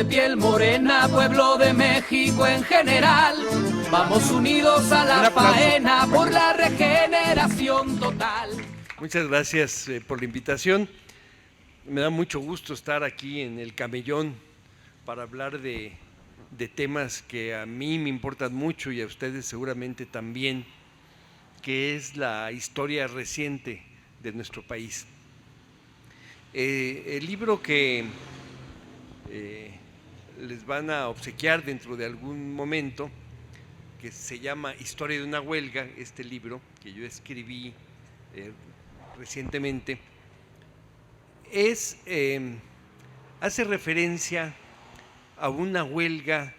de piel morena, pueblo de México en general, vamos unidos a la faena por la regeneración total. Muchas gracias por la invitación. Me da mucho gusto estar aquí en el Camellón para hablar de temas que a mí me importan mucho y a ustedes seguramente también, que es la historia reciente de nuestro país. El libro que les van a obsequiar dentro de algún momento, que se llama Historia de una huelga, este libro que yo escribí recientemente, hace referencia a una huelga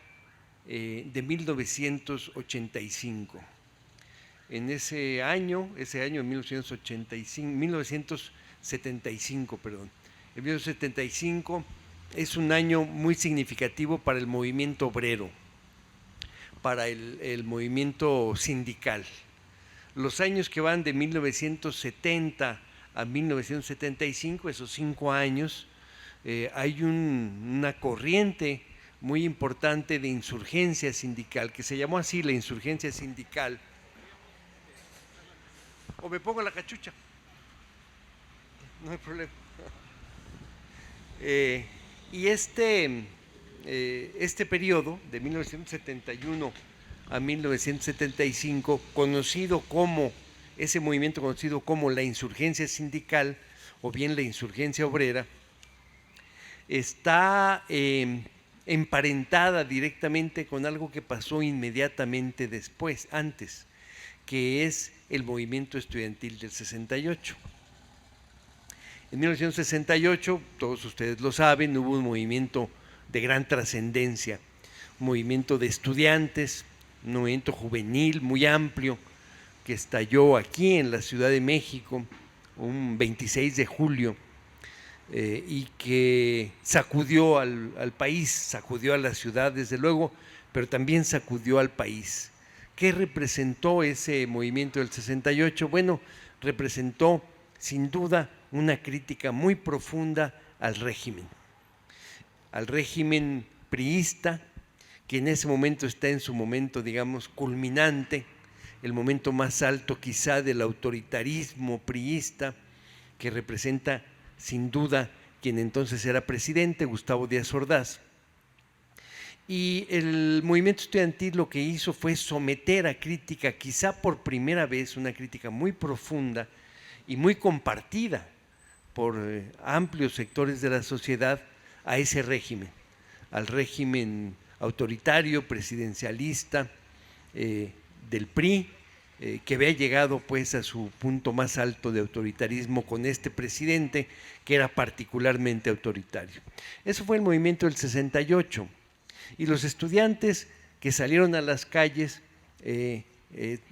de 1985. En ese año 1975, perdón. El 1975 es un año muy significativo para el movimiento obrero, para el movimiento sindical. Los años que van de 1970 a 1975, esos 5 años, hay una corriente muy importante de insurgencia sindical, que se llamó así, la insurgencia sindical. O me pongo la cachucha, no hay problema. Y este periodo, de 1971 a 1975, ese movimiento conocido como la insurgencia sindical o bien la insurgencia obrera, está emparentada directamente con algo que pasó inmediatamente antes, que es el movimiento estudiantil del 68. En 1968, todos ustedes lo saben, hubo un movimiento de gran trascendencia, un movimiento de estudiantes, un movimiento juvenil muy amplio que estalló aquí en la Ciudad de México un 26 de julio y que sacudió al país, sacudió a la ciudad desde luego, pero también sacudió al país. ¿Qué representó ese movimiento del 68? Bueno, representó sin duda una crítica muy profunda al régimen priista, que en ese momento está en su momento, digamos, culminante, el momento más alto quizá del autoritarismo priista, que representa sin duda quien entonces era presidente, Gustavo Díaz Ordaz. Y el movimiento estudiantil lo que hizo fue someter a crítica, quizá por primera vez, una crítica muy profunda y muy compartida por amplios sectores de la sociedad, a ese régimen, al régimen autoritario, presidencialista del PRI, que había llegado pues a su punto más alto de autoritarismo con este presidente que era particularmente autoritario. Eso fue el movimiento del 68, y los estudiantes que salieron a las calles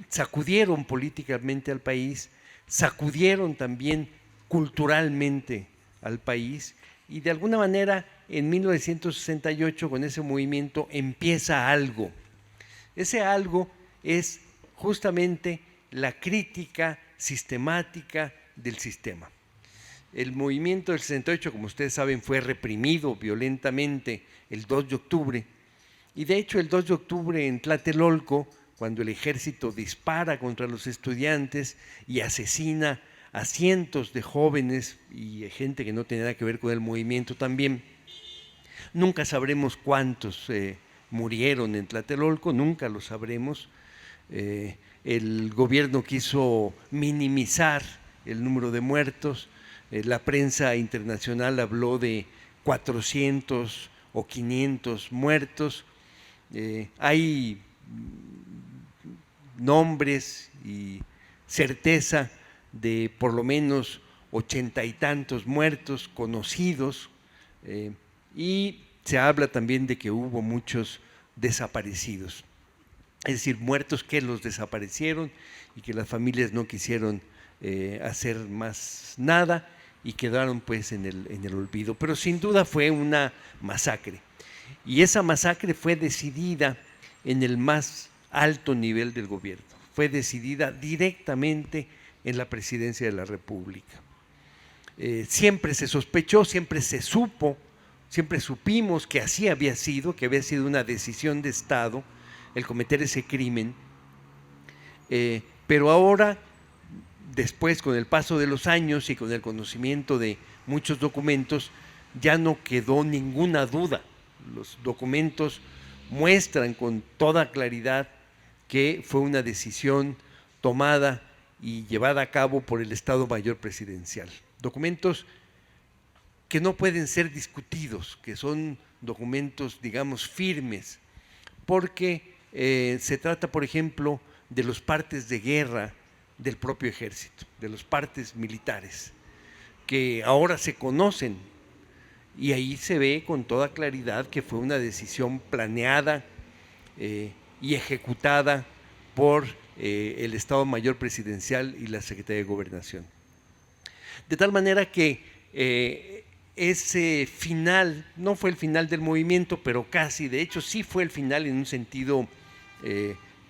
sacudieron políticamente al país, sacudieron también culturalmente al país, y de alguna manera en 1968 con ese movimiento empieza algo. Ese algo es justamente la crítica sistemática del sistema. El movimiento del 68, como ustedes saben, fue reprimido violentamente el 2 de octubre, y de hecho el 2 de octubre en Tlatelolco, cuando el ejército dispara contra los estudiantes y asesina a cientos de jóvenes y gente que no tenía nada que ver con el movimiento también, nunca sabremos cuántos murieron en Tlatelolco, nunca lo sabremos. El gobierno quiso minimizar el número de muertos, la prensa internacional habló de 400 o 500 muertos, hay nombres y certeza de por lo menos 80 y tantos muertos conocidos, y se habla también de que hubo muchos desaparecidos, es decir, muertos que los desaparecieron y que las familias no quisieron hacer más nada y quedaron pues en el olvido. Pero sin duda fue una masacre, y esa masacre fue decidida en el más alto nivel del gobierno, fue decidida directamente en la presidencia de la República. Siempre se sospechó, siempre se supo siempre supimos que así había sido, que había sido una decisión de Estado el cometer ese crimen, pero ahora, después, con el paso de los años y con el conocimiento de muchos documentos, ya no quedó ninguna duda. Los documentos muestran con toda claridad que fue una decisión tomada y llevada a cabo por el Estado Mayor Presidencial. Documentos que no pueden ser discutidos, que son documentos, digamos, firmes, porque se trata, por ejemplo, de los partes de guerra del propio ejército, de los partes militares, que ahora se conocen, y ahí se ve con toda claridad que fue una decisión planeada y ejecutada por el Estado Mayor Presidencial y la Secretaría de Gobernación. De tal manera que ese final, no fue el final del movimiento, pero casi, de hecho sí fue el final en un sentido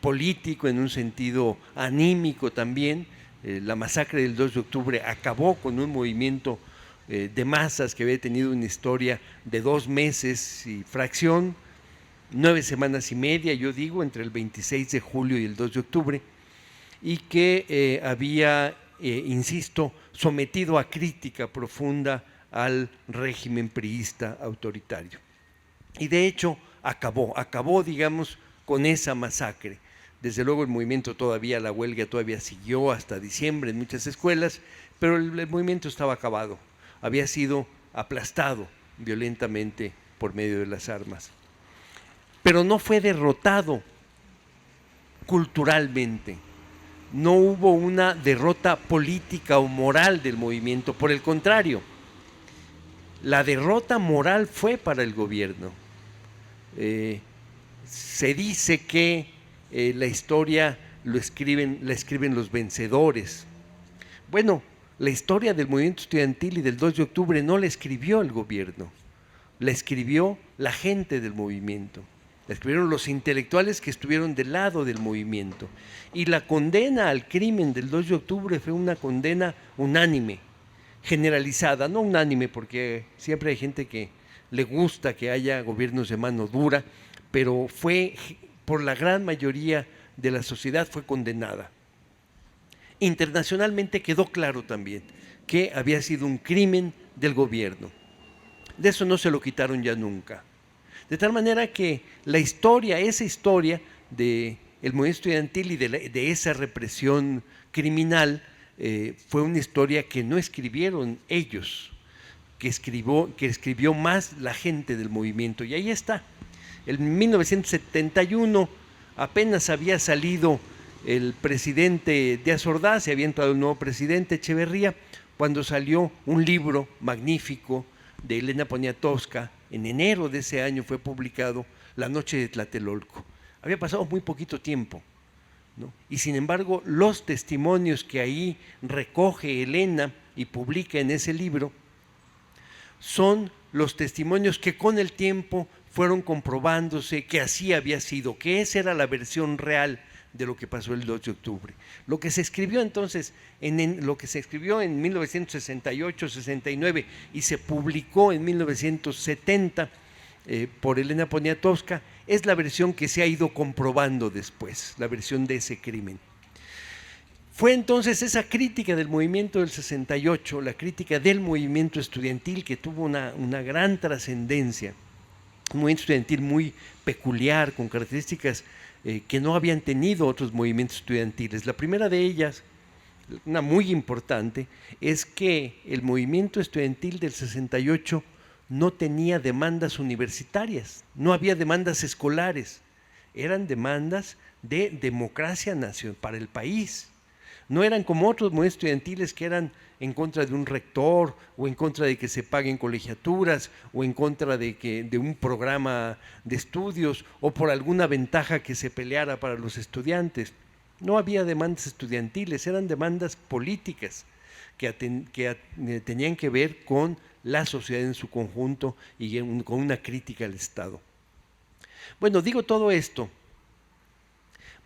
político, en un sentido anímico también. La masacre del 2 de octubre acabó con un movimiento de masas que había tenido una historia de 2 meses y fracción, 9 semanas y media, yo digo, entre el 26 de julio y el 2 de octubre, y que había, insisto, sometido a crítica profunda al régimen priista autoritario. Y de hecho acabó, digamos, con esa masacre. Desde luego el movimiento todavía, la huelga todavía siguió hasta diciembre en muchas escuelas, pero el movimiento estaba acabado, había sido aplastado violentamente por medio de las armas. Pero no fue derrotado culturalmente, no hubo una derrota política o moral del movimiento, por el contrario, la derrota moral fue para el gobierno. Se dice que la historia la escriben los vencedores. Bueno, la historia del movimiento estudiantil y del 2 de octubre no la escribió el gobierno, la escribió la gente del movimiento, la escribieron los intelectuales que estuvieron del lado del movimiento. Y la condena al crimen del 2 de octubre fue una condena unánime, generalizada, no unánime porque siempre hay gente que le gusta que haya gobiernos de mano dura, pero fue por la gran mayoría de la sociedad fue condenada. Internacionalmente quedó claro también que había sido un crimen del gobierno. De eso no se lo quitaron ya nunca. De tal manera que la historia, esa historia del movimiento estudiantil y de esa represión criminal fue una historia que no escribieron ellos, que escribió más la gente del movimiento. Y ahí está. En 1971 apenas había salido el presidente Díaz Ordaz, se había entrado el nuevo presidente Echeverría, cuando salió un libro magnífico de Elena Poniatowska. En enero de ese año fue publicado La Noche de Tlatelolco. Había pasado muy poquito tiempo, ¿no? Y sin embargo, los testimonios que ahí recoge Elena y publica en ese libro son los testimonios que con el tiempo fueron comprobándose que así había sido, que esa era la versión real de lo que pasó el 2 de octubre. Lo que se escribió entonces, lo que se escribió en 1968-69 y se publicó en 1970 por Elena Poniatowska, es la versión que se ha ido comprobando después, la versión de ese crimen. Fue entonces esa crítica del movimiento del 68, la crítica del movimiento estudiantil, que tuvo una gran trascendencia, un movimiento estudiantil muy peculiar, con características que no habían tenido otros movimientos estudiantiles. La primera de ellas, una muy importante, es que el movimiento estudiantil del 68 no tenía demandas universitarias, no había demandas escolares, eran demandas de democracia nacional para el país. No eran como otros movimientos estudiantiles que eran en contra de un rector o en contra de que se paguen colegiaturas o en contra de un programa de estudios o por alguna ventaja que se peleara para los estudiantes. No había demandas estudiantiles, eran demandas políticas que tenían que ver con la sociedad en su conjunto y con una crítica al Estado. Bueno, digo todo esto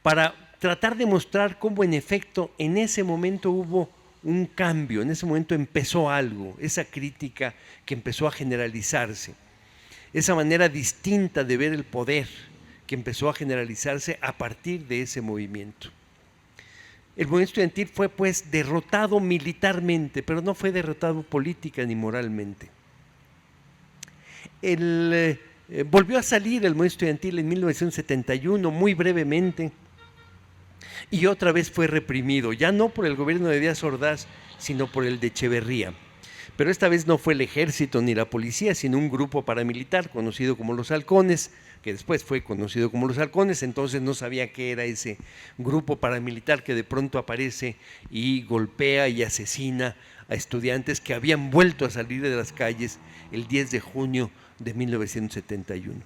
para tratar de mostrar cómo en efecto en ese momento hubo un cambio, en ese momento empezó algo, esa crítica que empezó a generalizarse. esa manera distinta de ver el poder que empezó a generalizarse a partir de ese movimiento. El movimiento estudiantil fue pues derrotado militarmente, pero no fue derrotado política ni moralmente. Volvió a salir el movimiento estudiantil en 1971, muy brevemente, y otra vez fue reprimido, ya no por el gobierno de Díaz Ordaz, sino por el de Echeverría. Pero esta vez no fue el ejército ni la policía, sino un grupo paramilitar conocido como los Halcones, que después fue conocido como los Halcones. Entonces no sabía qué era ese grupo paramilitar que de pronto aparece y golpea y asesina a estudiantes que habían vuelto a salir de las calles el 10 de junio de 1971.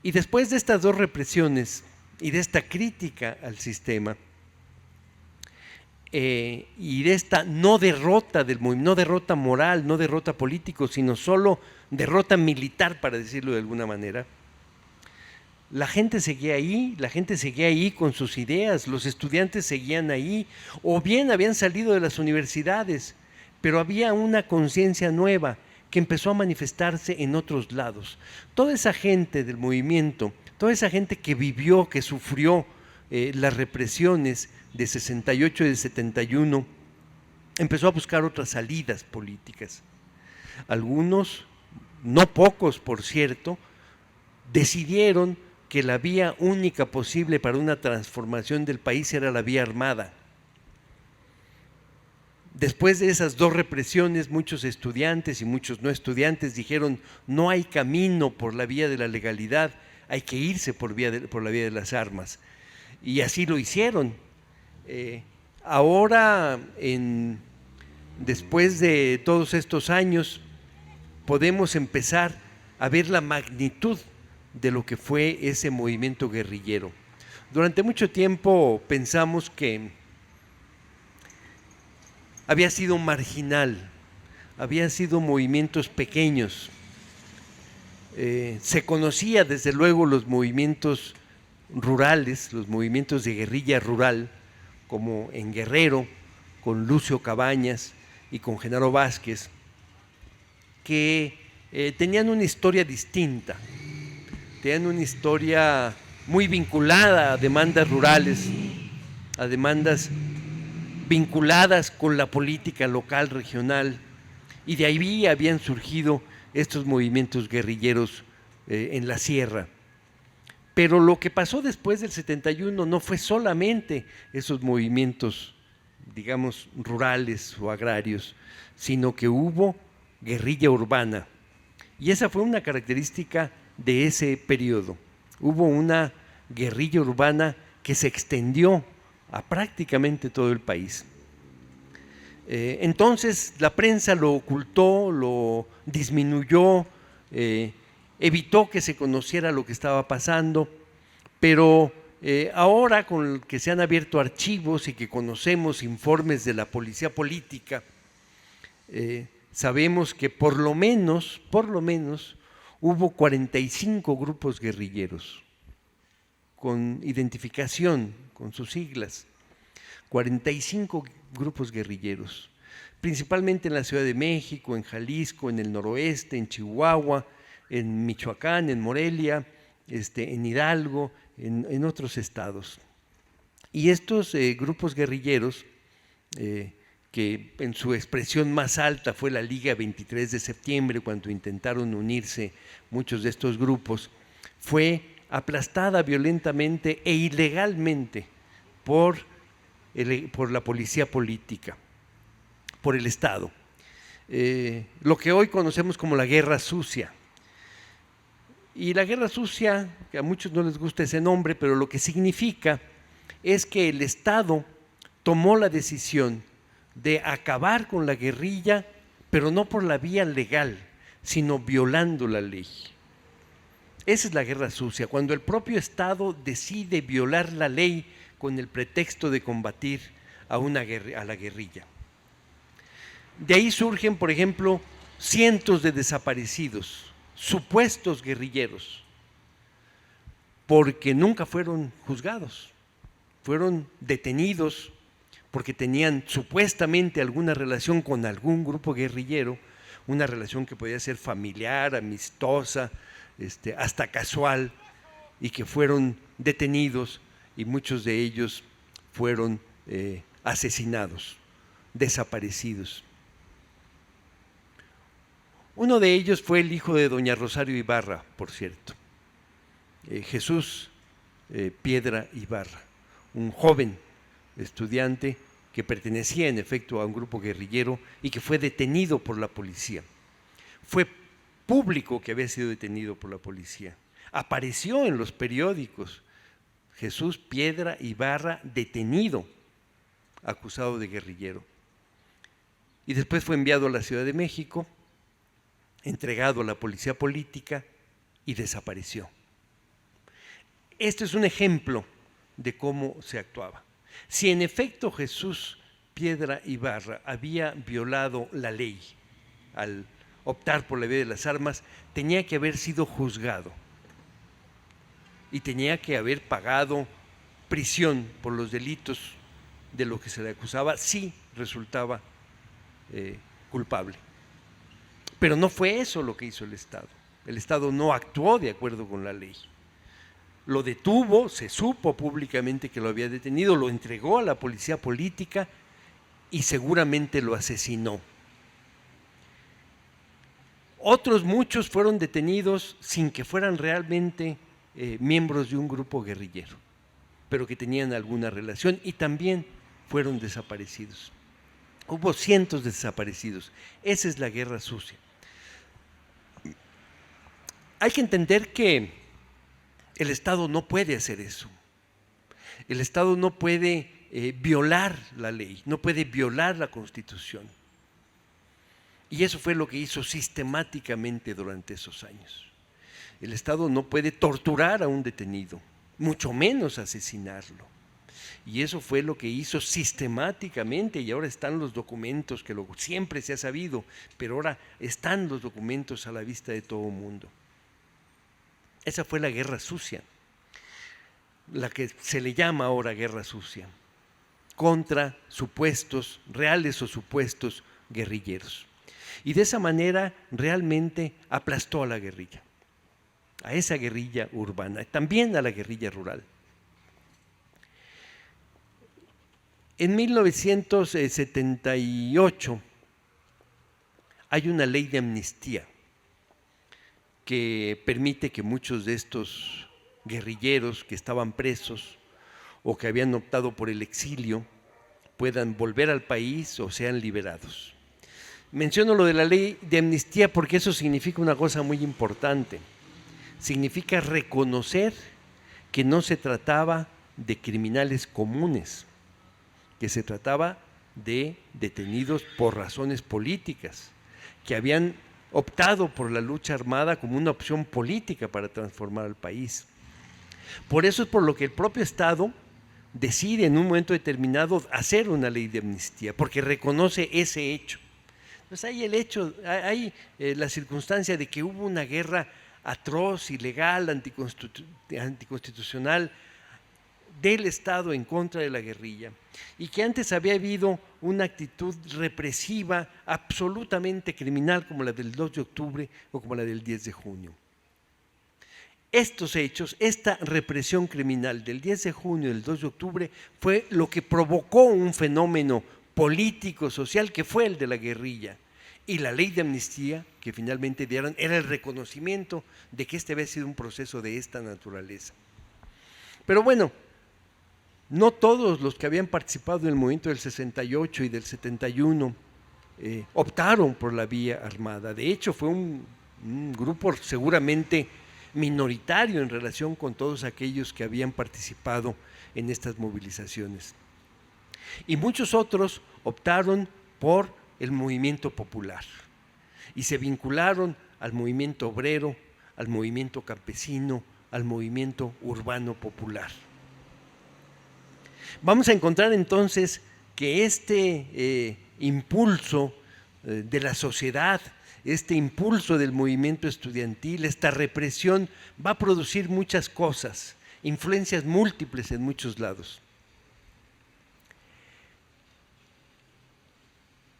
Y después de estas dos represiones y de esta crítica al sistema, y de esta no derrota del movimiento, no derrota moral, no derrota político, sino solo derrota militar, para decirlo de alguna manera, la gente seguía ahí con sus ideas, los estudiantes seguían ahí, o bien habían salido de las universidades, pero había una conciencia nueva que empezó a manifestarse en otros lados. Toda esa gente del movimiento, toda esa gente que vivió, que sufrió las represiones de 68 y de 71, empezó a buscar otras salidas políticas. Algunos, no pocos por cierto, decidieron que la vía única posible para una transformación del país era la vía armada. Después de esas dos represiones, muchos estudiantes y muchos no estudiantes dijeron: no hay camino por la vía de la legalidad, hay que irse por la vía de las armas. Y así lo hicieron. Ahora, después de todos estos años, podemos empezar a ver la magnitud de lo que fue ese movimiento guerrillero. Durante mucho tiempo pensamos que había sido marginal, habían sido movimientos pequeños. Se conocía desde luego los movimientos rurales, los movimientos de guerrilla rural, como en Guerrero, con Lucio Cabañas y con Genaro Vázquez, que tenían una historia distinta, tenían una historia muy vinculada a demandas rurales, a demandas vinculadas con la política local, regional, y de ahí habían surgido estos movimientos guerrilleros en la sierra. Pero lo que pasó después del 71 no fue solamente esos movimientos, digamos, rurales o agrarios, sino que hubo guerrilla urbana. Y esa fue una característica de ese periodo. Hubo una guerrilla urbana que se extendió a prácticamente todo el país. Entonces la prensa lo ocultó, lo disminuyó, evitó que se conociera lo que estaba pasando, pero ahora con que se han abierto archivos y que conocemos informes de la policía política, sabemos que por lo menos hubo 45 grupos guerrilleros con identificación, con sus siglas, 45 grupos guerrilleros, principalmente en la Ciudad de México, en Jalisco, en el noroeste, en Chihuahua, en Michoacán, en Morelia, en Hidalgo, en otros estados. Y estos grupos guerrilleros, que en su expresión más alta fue la Liga 23 de septiembre, cuando intentaron unirse muchos de estos grupos, fue aplastada violentamente e ilegalmente por la policía política, por el Estado. Lo que hoy conocemos como la Guerra Sucia. Y la Guerra Sucia, que a muchos no les gusta ese nombre, pero lo que significa es que el Estado tomó la decisión de acabar con la guerrilla, pero no por la vía legal, sino violando la ley. Esa es la Guerra Sucia, cuando el propio Estado decide violar la ley con el pretexto de combatir a la guerrilla. De ahí surgen, por ejemplo, cientos de desaparecidos, supuestos guerrilleros, porque nunca fueron juzgados, fueron detenidos porque tenían supuestamente alguna relación con algún grupo guerrillero, una relación que podía ser familiar, amistosa, hasta casual, y que fueron detenidos y muchos de ellos fueron asesinados, desaparecidos. Uno de ellos fue el hijo de doña Rosario Ibarra, por cierto, Jesús Piedra Ibarra, un joven estudiante que pertenecía en efecto a un grupo guerrillero y que fue detenido por la policía. Fue público que había sido detenido por la policía. Apareció en los periódicos: Jesús Piedra Ibarra detenido, acusado de guerrillero. Y después fue enviado a la Ciudad de México, entregado a la policía política y desapareció. Este es un ejemplo de cómo se actuaba. Si en efecto Jesús Piedra Ibarra había violado la ley al optar por la vía de las armas, tenía que haber sido juzgado y tenía que haber pagado prisión por los delitos de lo que se le acusaba si resultaba culpable. Pero no fue eso lo que hizo el Estado. El Estado no actuó de acuerdo con la ley. Lo detuvo, se supo públicamente que lo había detenido, lo entregó a la policía política y seguramente lo asesinó. Otros muchos fueron detenidos sin que fueran realmente miembros de un grupo guerrillero, pero que tenían alguna relación y también fueron desaparecidos. Hubo cientos de desaparecidos. Esa es la guerra sucia. Hay que entender que el Estado no puede hacer eso. El Estado no puede violar la ley, no puede violar la Constitución. Y eso fue lo que hizo sistemáticamente durante esos años. El Estado no puede torturar a un detenido, mucho menos asesinarlo. Y eso fue lo que hizo sistemáticamente, y ahora están los documentos, que siempre se ha sabido, pero ahora están los documentos a la vista de todo el mundo. Esa fue la guerra sucia, la que se le llama ahora guerra sucia, contra supuestos, reales o supuestos guerrilleros. Y de esa manera realmente aplastó a la guerrilla, a esa guerrilla urbana, también a la guerrilla rural. En 1978 hay una ley de amnistía que permite que muchos de estos guerrilleros que estaban presos o que habían optado por el exilio puedan volver al país o sean liberados. Menciono lo de la ley de amnistía porque eso significa una cosa muy importante. Significa reconocer que no se trataba de criminales comunes, que se trataba de detenidos por razones políticas, que habían optado por la lucha armada como una opción política para transformar al país. Por eso es por lo que el propio Estado decide en un momento determinado hacer una ley de amnistía, porque reconoce ese hecho. Entonces hay el hecho, hay la circunstancia de que hubo una guerra atroz, ilegal, anticonstitucional del Estado en contra de la guerrilla, y que antes había habido una actitud represiva absolutamente criminal como la del 2 de octubre o como la del 10 de junio. Estos hechos, esta represión criminal del 10 de junio y del 2 de octubre fue lo que provocó un fenómeno político, social, que fue el de la guerrilla. Y la ley de amnistía que finalmente dieron era el reconocimiento de que este había sido un proceso de esta naturaleza. Pero bueno, no todos los que habían participado en el movimiento del 68 y del 71 optaron por la vía armada. De hecho, fue un grupo seguramente minoritario en relación con todos aquellos que habían participado en estas movilizaciones. Y muchos otros optaron por el movimiento popular y se vincularon al movimiento obrero, al movimiento campesino, al movimiento urbano popular. Vamos a encontrar entonces que este impulso de la sociedad, este impulso del movimiento estudiantil, esta represión va a producir muchas cosas, influencias múltiples en muchos lados.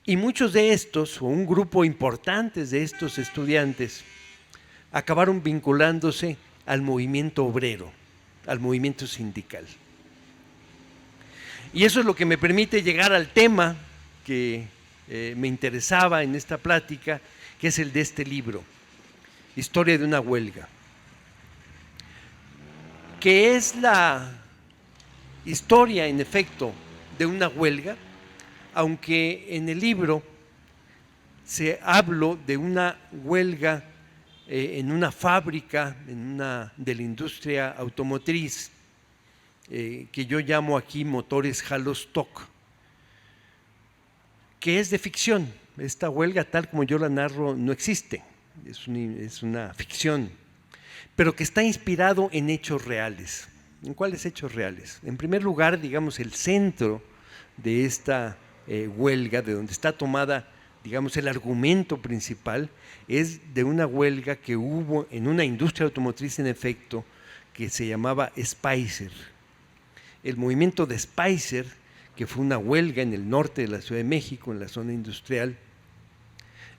Y muchos de estos, o un grupo importante de estos estudiantes, acabaron vinculándose al movimiento obrero, al movimiento sindical. Y eso es lo que me permite llegar al tema que me interesaba en esta plática, que es el de este libro, Historia de una huelga, que es la historia, en efecto, de una huelga, aunque en el libro se hablo de una huelga en una fábrica de la industria automotriz, que yo llamo aquí Motores Halostock, que es de ficción. Esta huelga, tal como yo la narro, no existe, es una ficción, pero que está inspirado en hechos reales. ¿En cuáles hechos reales? En primer lugar, digamos, el centro de esta huelga, de donde está tomada, digamos, el argumento principal, es de una huelga que hubo en una industria automotriz, en efecto, que se llamaba Spicer. El movimiento de Spicer, que fue una huelga en el norte de la Ciudad de México, en la zona industrial,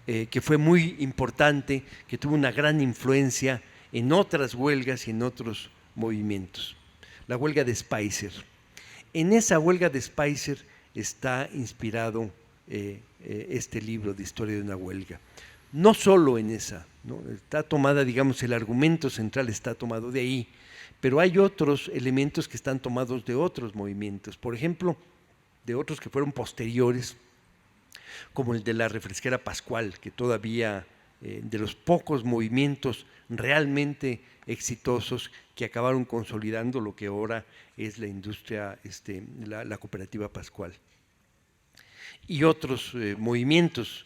que fue muy importante, que tuvo una gran influencia en otras huelgas y en otros movimientos. La huelga de Spicer. En esa huelga de Spicer está inspirado este libro de Historia de una huelga. No solo en esa, ¿no? Está tomada, digamos, el argumento central está tomado de ahí, pero hay otros elementos que están tomados de otros movimientos, por ejemplo, de otros que fueron posteriores, como el de la refresquera Pascual, que todavía de los pocos movimientos realmente exitosos que acabaron consolidando lo que ahora es la industria, la cooperativa Pascual. Y otros movimientos.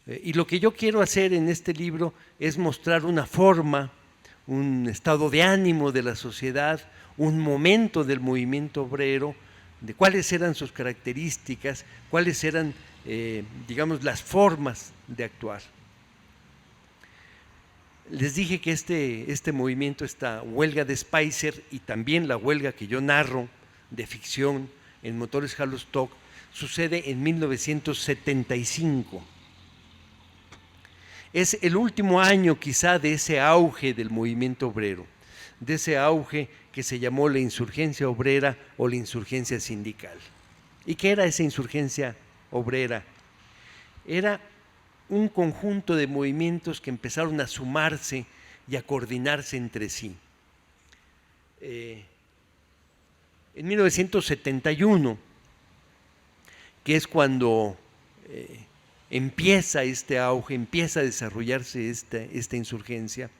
Y lo que yo quiero hacer en este libro es mostrar una forma, un estado de ánimo de la sociedad, un momento del movimiento obrero, de cuáles eran sus características, cuáles eran, digamos, las formas de actuar. Les dije que este movimiento, esta huelga de Spicer y también la huelga que yo narro de ficción en Motores Halostock, sucede en 1975. Es el último año quizá de ese auge del movimiento obrero, de ese auge que se llamó la insurgencia obrera o la insurgencia sindical. ¿Y qué era esa insurgencia obrera? Era un conjunto de movimientos que empezaron a sumarse y a coordinarse entre sí. En 1971, que es cuando empieza este auge, empieza a desarrollarse esta insurgencia,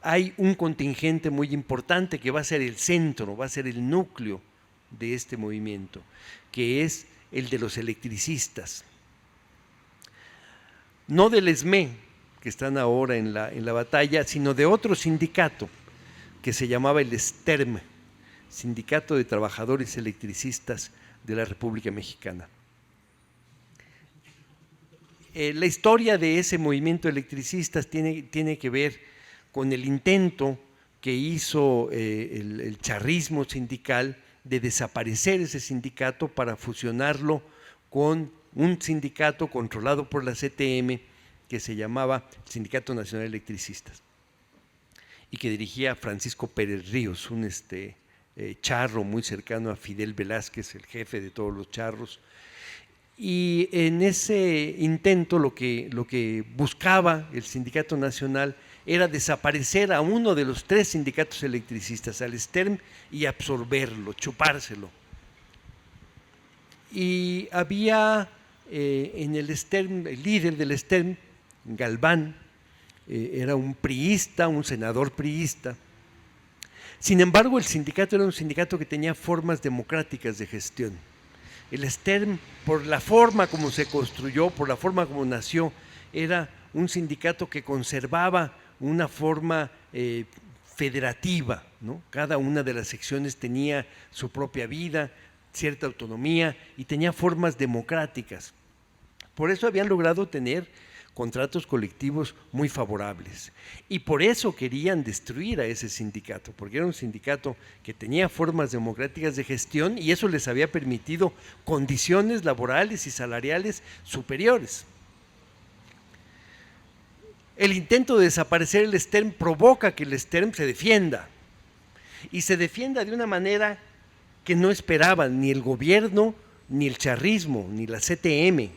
hay un contingente muy importante que va a ser el centro, va a ser el núcleo de este movimiento, que es el de los electricistas. No del ESME, que están ahora en la batalla, sino de otro sindicato que se llamaba el STERM, Sindicato de Trabajadores Electricistas de la República Mexicana. La historia de ese movimiento electricistas tiene que ver con el intento que hizo el charrismo sindical de desaparecer ese sindicato para fusionarlo con un sindicato controlado por la CTM que se llamaba Sindicato Nacional de Electricistas y que dirigía Francisco Pérez Ríos, un charro muy cercano a Fidel Velázquez, el jefe de todos los charros. Y en ese intento lo que buscaba el Sindicato Nacional era desaparecer a uno de los tres sindicatos electricistas, al STERM, y absorberlo, chupárselo. Y había en el STERM, el líder del STERM, Galván, era un priista, un senador priista. Sin embargo, el sindicato era un sindicato que tenía formas democráticas de gestión. El STERM, por la forma como se construyó, por la forma como nació, era un sindicato que conservaba una forma federativa, ¿no? Cada una de las secciones tenía su propia vida, cierta autonomía y tenía formas democráticas. Por eso habían logrado tener contratos colectivos muy favorables. Y por eso querían destruir a ese sindicato, porque era un sindicato que tenía formas democráticas de gestión y eso les había permitido condiciones laborales y salariales superiores. El intento de desaparecer el STERM provoca que el STERM se defienda, y se defienda de una manera que no esperaban ni el gobierno, ni el charrismo, ni la CTM,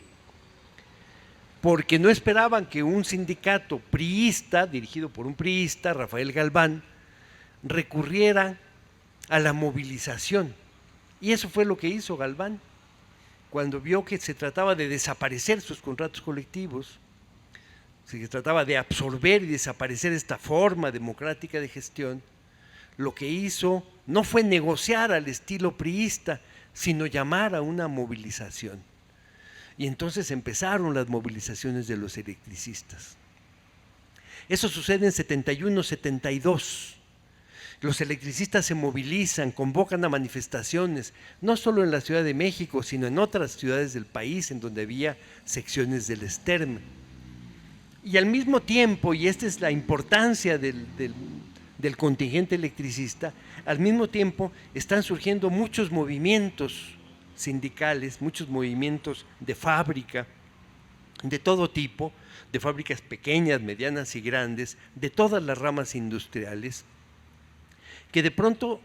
porque no esperaban que un sindicato priista, dirigido por un priista, Rafael Galván, recurriera a la movilización. Y eso fue lo que hizo Galván, cuando vio que se trataba de desaparecer sus contratos colectivos, se trataba de absorber y desaparecer esta forma democrática de gestión. Lo que hizo no fue negociar al estilo priista, sino llamar a una movilización. Y entonces empezaron las movilizaciones de los electricistas. Eso sucede en 71, 72. Los electricistas se movilizan, convocan a manifestaciones, no solo en la Ciudad de México, sino en otras ciudades del país en donde había secciones del STERM. Y al mismo tiempo, y esta es la importancia del contingente electricista, al mismo tiempo están surgiendo muchos movimientos sindicales, muchos movimientos de fábrica, de todo tipo, de fábricas pequeñas, medianas y grandes, de todas las ramas industriales, que de pronto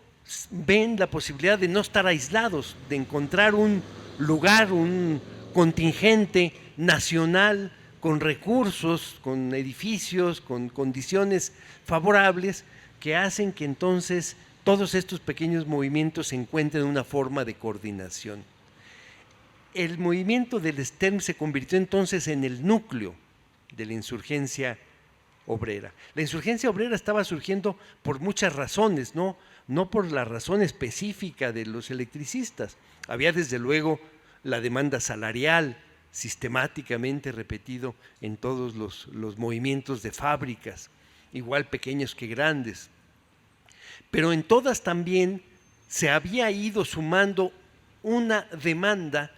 ven la posibilidad de no estar aislados, de encontrar un lugar, un contingente nacional con recursos, con edificios, con condiciones favorables que hacen que entonces todos estos pequeños movimientos encuentren una forma de coordinación. El movimiento del STERM se convirtió entonces en el núcleo de la insurgencia obrera. La insurgencia obrera estaba surgiendo por muchas razones, no por la razón específica de los electricistas. Había desde luego la demanda salarial, sistemáticamente repetido en todos los movimientos de fábricas, igual pequeños que grandes. Pero en todas también se había ido sumando una demanda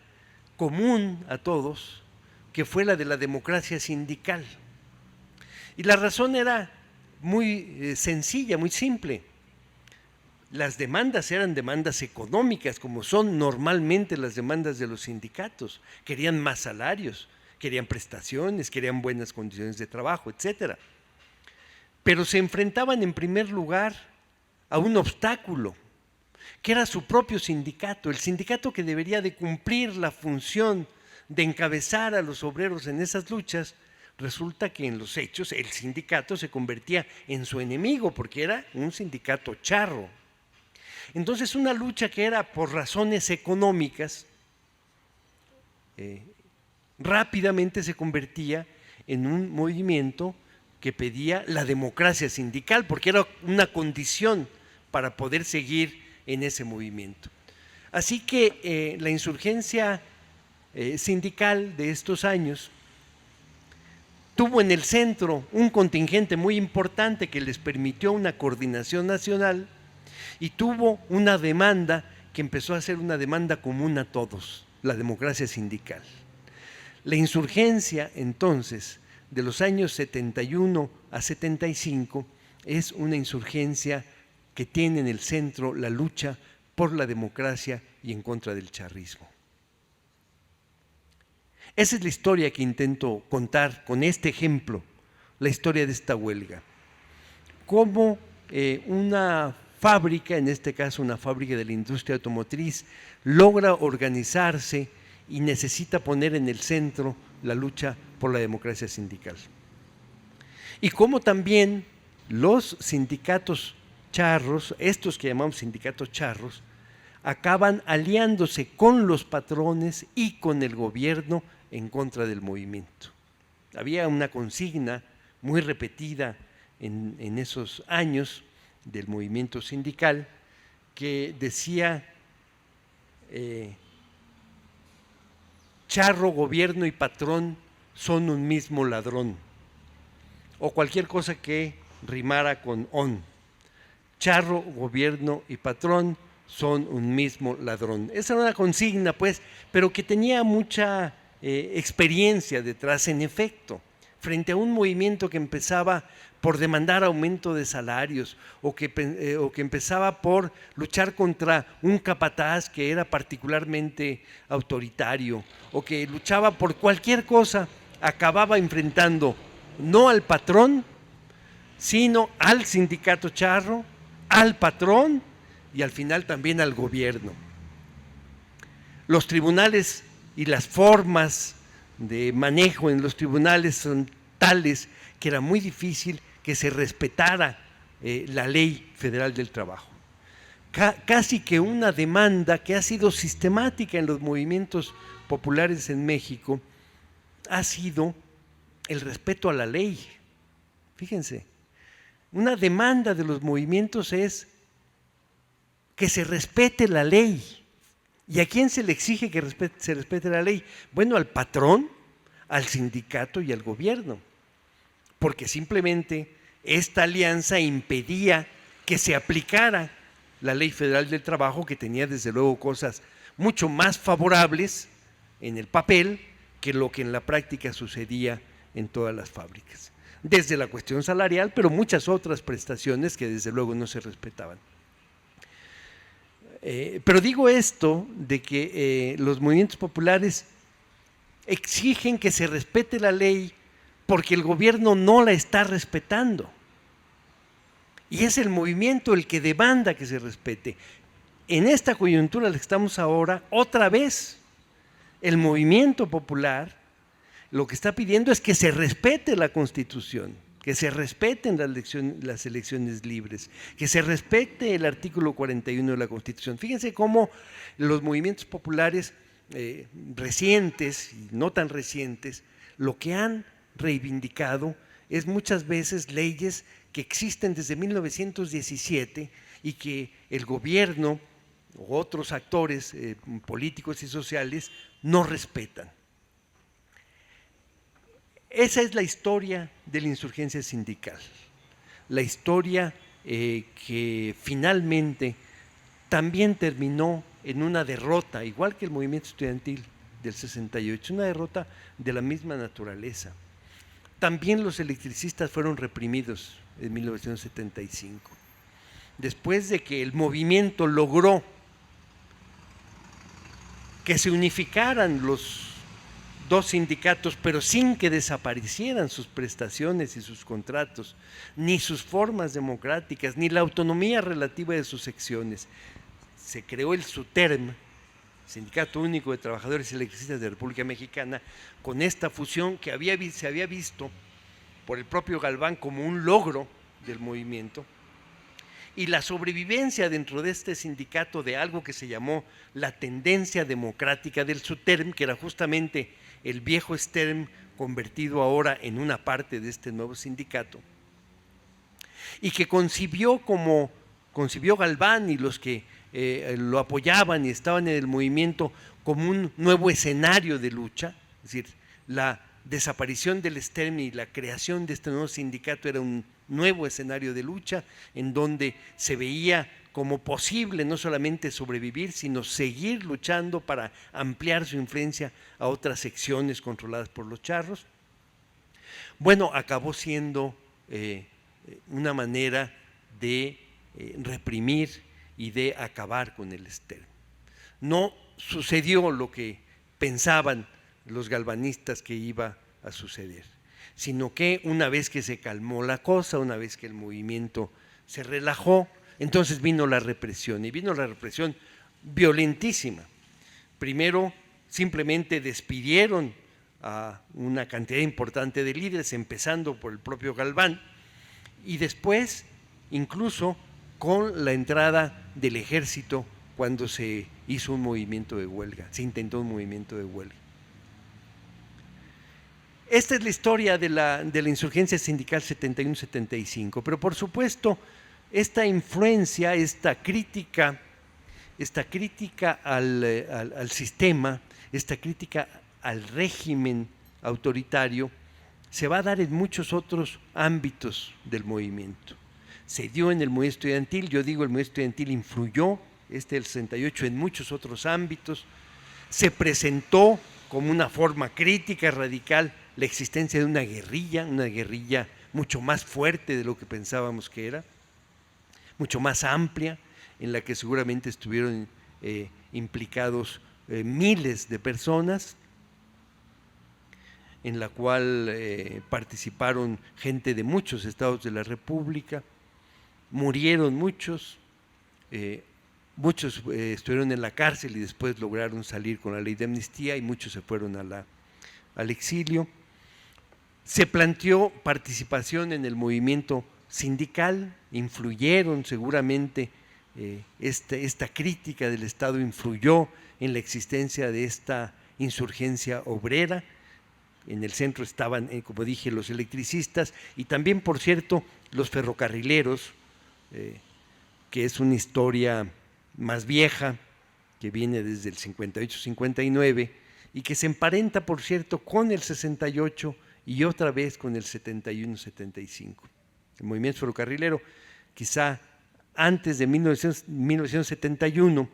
común a todos, que fue la de la democracia sindical. Y la razón era muy sencilla, muy simple. Las demandas eran demandas económicas, como son normalmente las demandas de los sindicatos. Querían más salarios, querían prestaciones, querían buenas condiciones de trabajo, etcétera. Pero se enfrentaban en primer lugar a un obstáculo, que era su propio sindicato, el sindicato que debería de cumplir la función de encabezar a los obreros en esas luchas. Resulta que en los hechos el sindicato se convertía en su enemigo, porque era un sindicato charro. Entonces una lucha que era por razones económicas, rápidamente se convertía en un movimiento que pedía la democracia sindical, porque era una condición para poder seguir en ese movimiento. Así que la insurgencia sindical de estos años tuvo en el centro un contingente muy importante que les permitió una coordinación nacional y tuvo una demanda que empezó a ser una demanda común a todos, la democracia sindical. La insurgencia entonces de los años 71 a 75 es una insurgencia que tiene en el centro la lucha por la democracia y en contra del charrismo. Esa es la historia que intento contar con este ejemplo, la historia de esta huelga. Cómo una fábrica, en este caso una fábrica de la industria automotriz, logra organizarse y necesita poner en el centro la lucha por la democracia sindical. Y cómo también los sindicatos charros, estos que llamamos sindicatos charros, acaban aliándose con los patrones y con el gobierno en contra del movimiento. Había una consigna muy repetida en esos años del movimiento sindical que decía charro, gobierno y patrón son un mismo ladrón, o cualquier cosa que rimara con on. Charro, gobierno y patrón son un mismo ladrón. Esa era una consigna, pues, pero que tenía mucha experiencia detrás, en efecto. frente a un movimiento que empezaba por demandar aumento de salarios o que empezaba por luchar contra un capataz que era particularmente autoritario o que luchaba por cualquier cosa, acababa enfrentando no al patrón, sino al sindicato charro, al patrón y al final también al gobierno. Los tribunales y las formas de manejo en los tribunales son tales que era muy difícil que se respetara la ley federal del trabajo. Casi que una demanda que ha sido sistemática en los movimientos populares en México ha sido el respeto a la ley. Fíjense, una demanda de los movimientos es que se respete la ley. ¿Y a quién se le exige que se respete la ley? Bueno, al patrón, al sindicato y al gobierno, porque simplemente esta alianza impedía que se aplicara la Ley Federal del Trabajo, que tenía desde luego cosas mucho más favorables en el papel que lo que en la práctica sucedía en todas las fábricas, desde la cuestión salarial, pero muchas otras prestaciones que desde luego no se respetaban. Pero digo esto de que los movimientos populares exigen que se respete la ley porque el gobierno no la está respetando. Y es el movimiento el que demanda que se respete. En esta coyuntura en la que estamos ahora, otra vez, el movimiento popular lo que está pidiendo es que se respete la Constitución, que se respeten las elecciones libres, que se respete el artículo 41 de la Constitución. Fíjense cómo los movimientos populares recientes y no tan recientes, lo que han reivindicado es muchas veces leyes que existen desde 1917 y que el gobierno u otros actores políticos y sociales no respetan. Esa es la historia de la insurgencia sindical, la historia que finalmente también terminó en una derrota, igual que el movimiento estudiantil del 68, una derrota de la misma naturaleza. También los electricistas fueron reprimidos en 1975. Después de que el movimiento logró que se unificaran los dos sindicatos, pero sin que desaparecieran sus prestaciones y sus contratos, ni sus formas democráticas, ni la autonomía relativa de sus secciones. Se creó el SUTERM, Sindicato Único de Trabajadores Electricistas de la República Mexicana, con esta fusión que se había visto por el propio Galván como un logro del movimiento, y la sobrevivencia dentro de este sindicato de algo que se llamó la tendencia democrática del SUTERM, que era justamente el viejo STERM convertido ahora en una parte de este nuevo sindicato, y que concibió Galván y los que lo apoyaban y estaban en el movimiento como un nuevo escenario de lucha. Es decir, la desaparición del STERM y la creación de este nuevo sindicato era un nuevo escenario de lucha en donde se veía como posible no solamente sobrevivir, sino seguir luchando para ampliar su influencia a otras secciones controladas por los charros. Bueno, acabó siendo una manera de reprimir y de acabar con el STERM. No sucedió lo que pensaban los galvanistas que iba a suceder, sino que una vez que se calmó la cosa, una vez que el movimiento se relajó, entonces vino la represión, y vino la represión violentísima. Primero, simplemente despidieron a una cantidad importante de líderes, empezando por el propio Galván, y después, incluso con la entrada del ejército cuando se hizo un movimiento de huelga, se intentó un movimiento de huelga. Esta es la historia de la insurgencia sindical 71-75, pero por supuesto esta influencia, esta crítica al sistema, esta crítica al régimen autoritario, se va a dar en muchos otros ámbitos del movimiento. Se dio en el movimiento estudiantil, yo digo el movimiento estudiantil influyó, del 68, en muchos otros ámbitos. Se presentó como una forma crítica, radical la existencia de una guerrilla mucho más fuerte de lo que pensábamos que era, mucho más amplia, en la que seguramente estuvieron implicados miles de personas, en la cual participaron gente de muchos estados de la República, murieron muchos, muchos estuvieron en la cárcel y después lograron salir con la ley de amnistía y muchos se fueron al exilio. Se planteó participación en el movimiento sindical, influyeron seguramente, esta crítica del Estado influyó en la existencia de esta insurgencia obrera. En el centro estaban, como dije, los electricistas y también, por cierto, los ferrocarrileros, que es una historia más vieja, que viene desde el 58-59 y que se emparenta, por cierto, con el 68 y otra vez con el 71-75. El movimiento ferrocarrilero, quizá antes de 1971,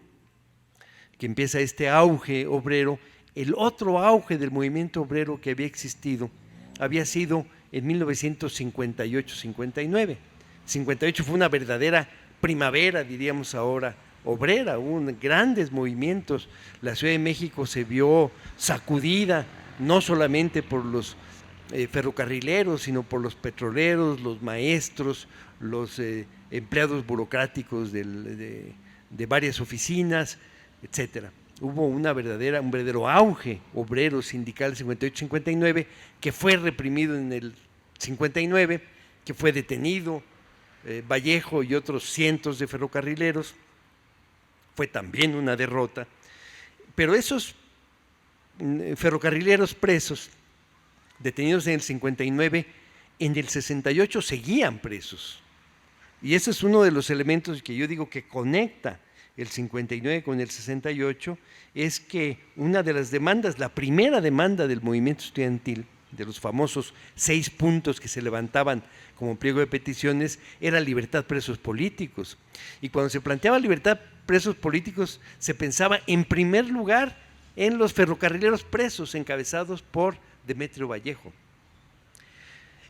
que empieza este auge obrero, el otro auge del movimiento obrero que había existido había sido en 1958-59. 58 fue una verdadera primavera, diríamos ahora, obrera, hubo grandes movimientos. La Ciudad de México se vio sacudida, no solamente por los ferrocarrileros, sino por los petroleros, los maestros, los empleados burocráticos de varias oficinas, etcétera. Hubo un verdadero auge obrero sindical 58-59 que fue reprimido en el 59, que fue detenido Vallejo y otros cientos de ferrocarrileros. Fue también una derrota, pero esos ferrocarrileros presos, detenidos en el 59, en el 68 seguían presos. Y ese es uno de los elementos que yo digo que conecta el 59 con el 68, es que una de las demandas, la primera demanda del movimiento estudiantil, de los famosos 6 puntos que se levantaban como pliego de peticiones, era libertad presos políticos. Y cuando se planteaba libertad presos políticos, se pensaba en primer lugar en los ferrocarrileros presos, encabezados por Demetrio Vallejo.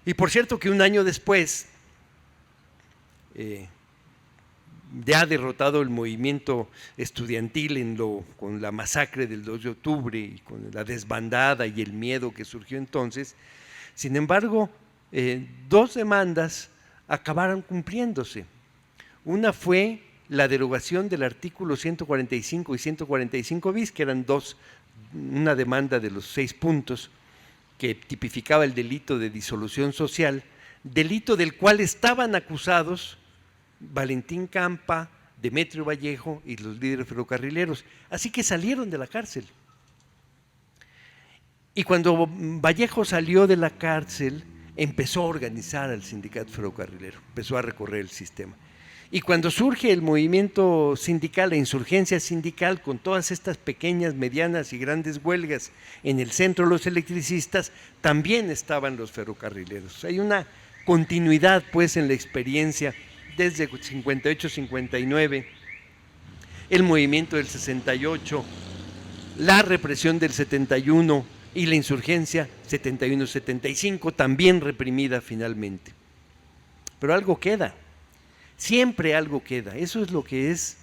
Y por cierto que un año después, ya derrotado el movimiento estudiantil con la masacre del 2 de octubre y con la desbandada y el miedo que surgió entonces, sin embargo, 2 demandas acabaron cumpliéndose. Una fue la derogación del artículo 145 y 145 bis, que eran una demanda de los 6 puntos que tipificaba el delito de disolución social, delito del cual estaban acusados Valentín Campa, Demetrio Vallejo y los líderes ferrocarrileros, así que salieron de la cárcel. Y cuando Vallejo salió de la cárcel, empezó a organizar al sindicato ferrocarrilero, empezó a recorrer el sistema. Y cuando surge el movimiento sindical, la insurgencia sindical, con todas estas pequeñas, medianas y grandes huelgas, en el centro los electricistas, también estaban los ferrocarrileros. Hay una continuidad, pues, en la experiencia desde 58-59, el movimiento del 68, la represión del 71 y la insurgencia 71-75, también reprimida finalmente. Pero algo queda, siempre algo queda, eso es lo que es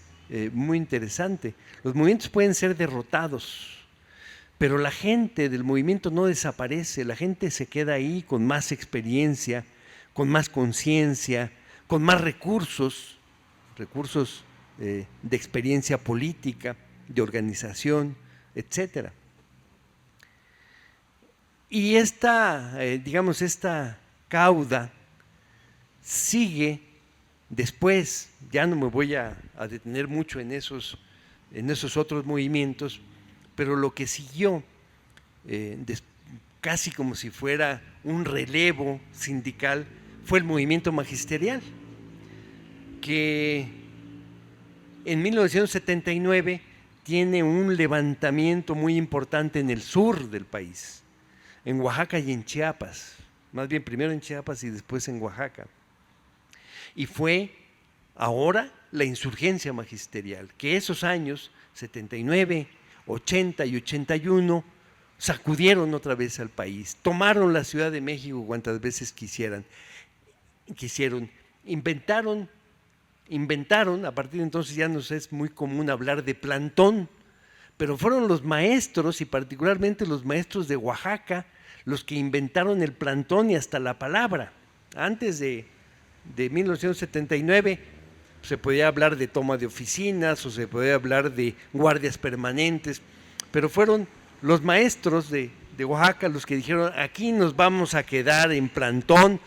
muy interesante. Los movimientos pueden ser derrotados, pero la gente del movimiento no desaparece, la gente se queda ahí con más experiencia, con más conciencia, con más recursos de experiencia política, de organización, etcétera. Y esta cauda sigue después. Ya no me voy a detener mucho en esos otros movimientos, pero lo que siguió, casi como si fuera un relevo sindical, fue el movimiento magisterial, que en 1979 tiene un levantamiento muy importante en el sur del país, en Oaxaca y en Chiapas, más bien primero en Chiapas y después en Oaxaca. Y fue ahora la insurgencia magisterial, que esos años, 79, 80 y 81, sacudieron otra vez al país, tomaron la Ciudad de México cuantas veces quisieron, inventaron, a partir de entonces ya nos es muy común hablar de plantón, pero fueron los maestros, y particularmente los maestros de Oaxaca, los que inventaron el plantón y hasta la palabra. Antes de 1979 se podía hablar de toma de oficinas o se podía hablar de guardias permanentes, pero fueron los maestros de Oaxaca los que dijeron: aquí nos vamos a quedar en plantón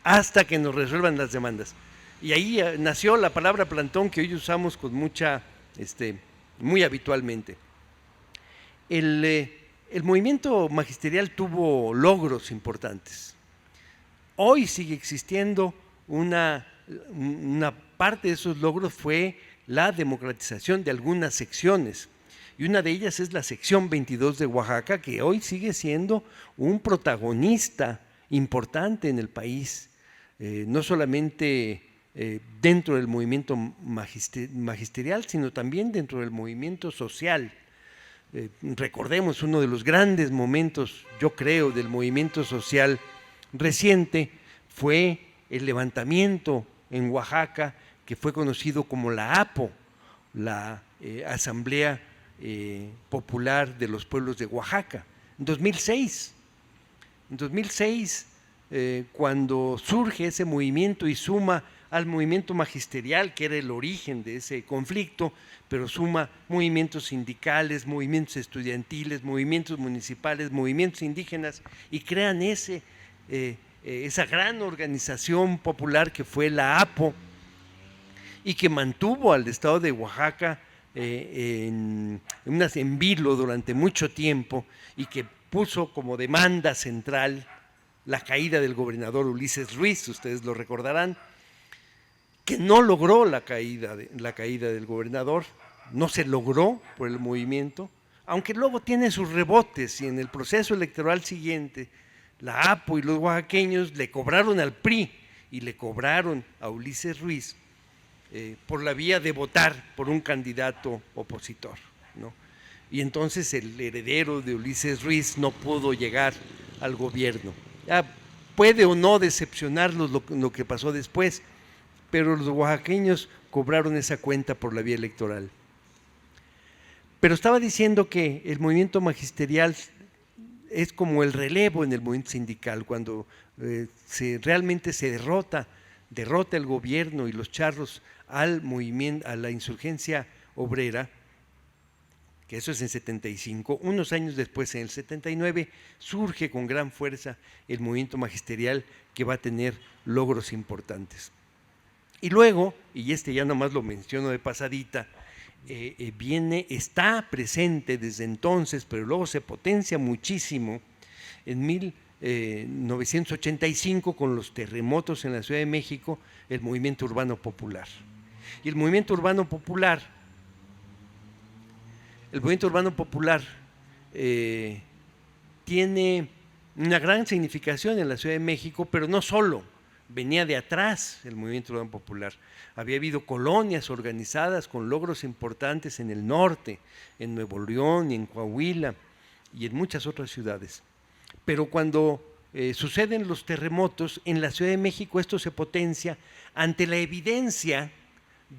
hasta que nos resuelvan las demandas. Y ahí nació la palabra plantón, que hoy usamos con muy habitualmente. El movimiento magisterial tuvo logros importantes. Hoy sigue existiendo una parte de esos logros fue la democratización de algunas secciones, y una de ellas es la sección 22 de Oaxaca, que hoy sigue siendo un protagonista importante en el país, no solamente dentro del movimiento magisterial, sino también dentro del movimiento social. Recordemos uno de los grandes momentos, yo creo, del movimiento social reciente fue el levantamiento en Oaxaca, que fue conocido como la APO, la Asamblea Popular de los Pueblos de Oaxaca, en 2006. En 2006, cuando surge ese movimiento y suma al movimiento magisterial, que era el origen de ese conflicto, pero suma movimientos sindicales, movimientos estudiantiles, movimientos municipales, movimientos indígenas, y crean esa gran organización popular que fue la APO, y que mantuvo al estado de Oaxaca en vilo durante mucho tiempo, y que puso como demanda central la caída del gobernador Ulises Ruiz, ustedes lo recordarán, que no logró la caída del gobernador, no se logró por el movimiento, aunque luego tiene sus rebotes, y en el proceso electoral siguiente la APO y los oaxaqueños le cobraron al PRI y le cobraron a Ulises Ruiz por la vía de votar por un candidato opositor, ¿no? Y entonces el heredero de Ulises Ruiz no pudo llegar al gobierno. Ya puede o no decepcionarlos lo que pasó después, pero los oaxaqueños cobraron esa cuenta por la vía electoral. Pero estaba diciendo que el movimiento magisterial es como el relevo en el movimiento sindical, cuando realmente se derrota el gobierno y los charros al movimiento, a la insurgencia obrera, que eso es en 75, unos años después, en el 79, surge con gran fuerza el movimiento magisterial, que va a tener logros importantes. Y luego, y ya nomás lo menciono de pasadita, está presente desde entonces, pero luego se potencia muchísimo en 1985 con los terremotos en la Ciudad de México, el movimiento urbano popular. Y el movimiento urbano popular tiene una gran significación en la Ciudad de México, pero no solo. Venía de atrás el movimiento urbano popular. Había habido colonias organizadas con logros importantes en el norte, en Nuevo León, en Coahuila y en muchas otras ciudades. Pero cuando suceden los terremotos, en la Ciudad de México esto se potencia ante la evidencia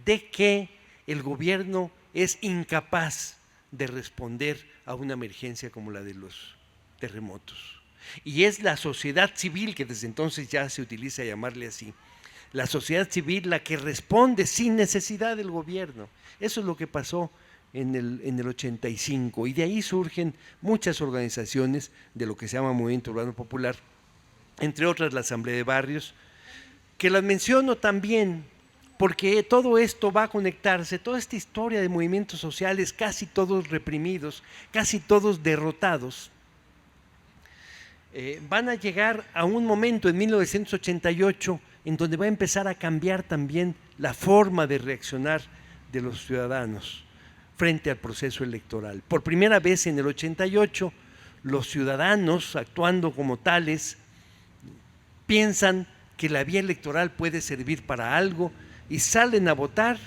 de que el gobierno es incapaz de responder a una emergencia como la de los terremotos. Y es la sociedad civil, que desde entonces ya se utiliza llamarle así, la sociedad civil la que responde sin necesidad del gobierno. Eso es lo que pasó en el 85, y de ahí surgen muchas organizaciones de lo que se llama Movimiento Urbano Popular, entre otras la Asamblea de Barrios, que las menciono también porque todo esto va a conectarse, toda esta historia de movimientos sociales, casi todos reprimidos, casi todos derrotados, van a llegar a un momento en 1988 en donde va a empezar a cambiar también la forma de reaccionar de los ciudadanos frente al proceso electoral. Por primera vez en el 88, los ciudadanos, actuando como tales, piensan que la vía electoral puede servir para algo y salen a votar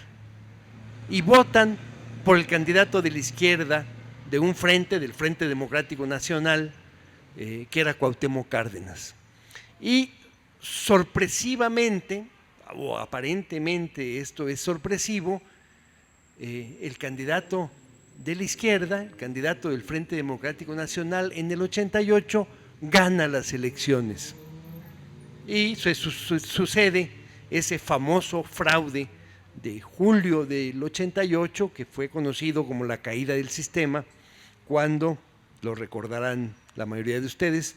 y votan por el candidato de la izquierda de un frente, del Frente Democrático Nacional, que era Cuauhtémoc Cárdenas. Y sorpresivamente, o aparentemente esto es sorpresivo, el candidato de la izquierda, el candidato del Frente Democrático Nacional, en el 88 gana las elecciones. Y sucede ese famoso fraude de julio del 88, que fue conocido como la caída del sistema, cuando, lo recordarán la mayoría de ustedes,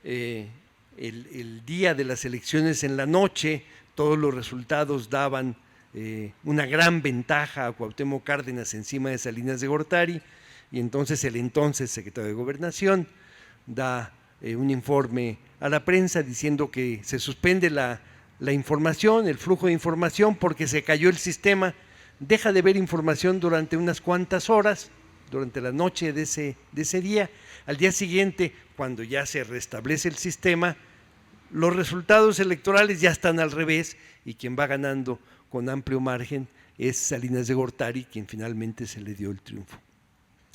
el día de las elecciones en la noche, todos los resultados daban una gran ventaja a Cuauhtémoc Cárdenas encima de Salinas de Gortari, y entonces el entonces secretario de Gobernación da un informe a la prensa diciendo que se suspende la información, el flujo de información, porque se cayó el sistema, deja de ver información durante unas cuantas horas, durante la noche de ese día. Al día siguiente, cuando ya se restablece el sistema, los resultados electorales ya están al revés, y quien va ganando con amplio margen es Salinas de Gortari, quien finalmente se le dio el triunfo.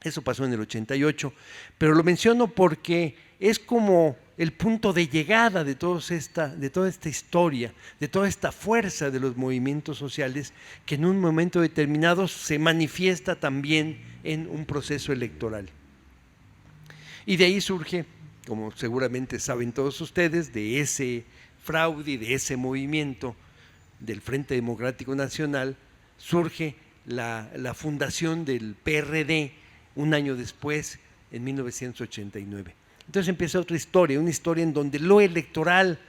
Eso pasó en el 88, pero lo menciono porque es como el punto de llegada de toda esta historia, de toda esta fuerza de los movimientos sociales, que en un momento determinado se manifiesta también en un proceso electoral. Y de ahí surge, como seguramente saben todos ustedes, de ese fraude y de ese movimiento del Frente Democrático Nacional, surge la fundación del PRD un año después, en 1989. Entonces empieza otra historia, una historia en donde lo electoral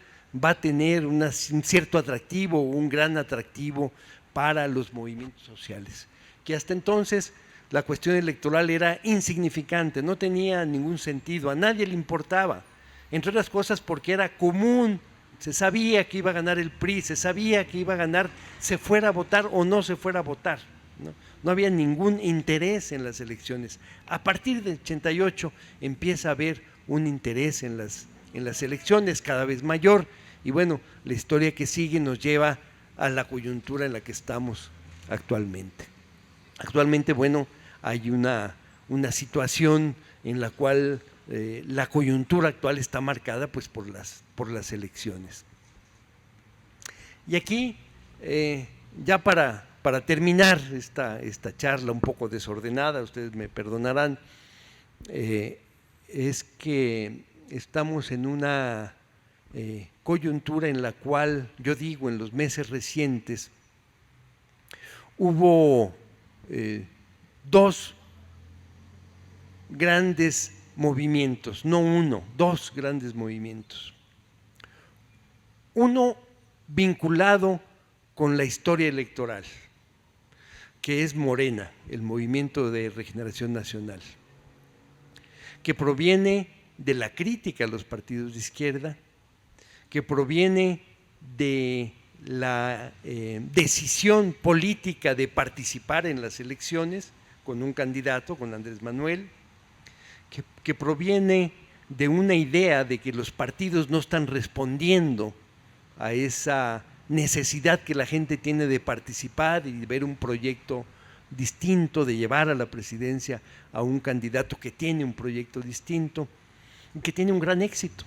va a tener un cierto atractivo, un gran atractivo para los movimientos sociales, que hasta entonces la cuestión electoral era insignificante, no tenía ningún sentido, a nadie le importaba, entre otras cosas porque era común, se sabía que iba a ganar el PRI, se sabía que iba a ganar, se fuera a votar o no se fuera a votar, no había ningún interés en las elecciones. A partir del 88 empieza a haber un interés en las elecciones cada vez mayor, y bueno, la historia que sigue nos lleva a la coyuntura en la que estamos actualmente. Actualmente, bueno, hay una situación en la cual la coyuntura actual está marcada pues por las elecciones. Y aquí, ya para terminar esta charla un poco desordenada, ustedes me perdonarán, es que estamos en una coyuntura en la cual, yo digo, en los meses recientes, hubo dos grandes movimientos, no uno, dos grandes movimientos. Uno vinculado con la historia electoral, que es Morena, el Movimiento de Regeneración Nacional, que proviene de la crítica a los partidos de izquierda, que proviene de la decisión política de participar en las elecciones con un candidato, con Andrés Manuel, que proviene de una idea de que los partidos no están respondiendo a esa necesidad que la gente tiene de participar y de ver un proyecto distinto, de llevar a la presidencia a un candidato que tiene un proyecto distinto y que tiene un gran éxito.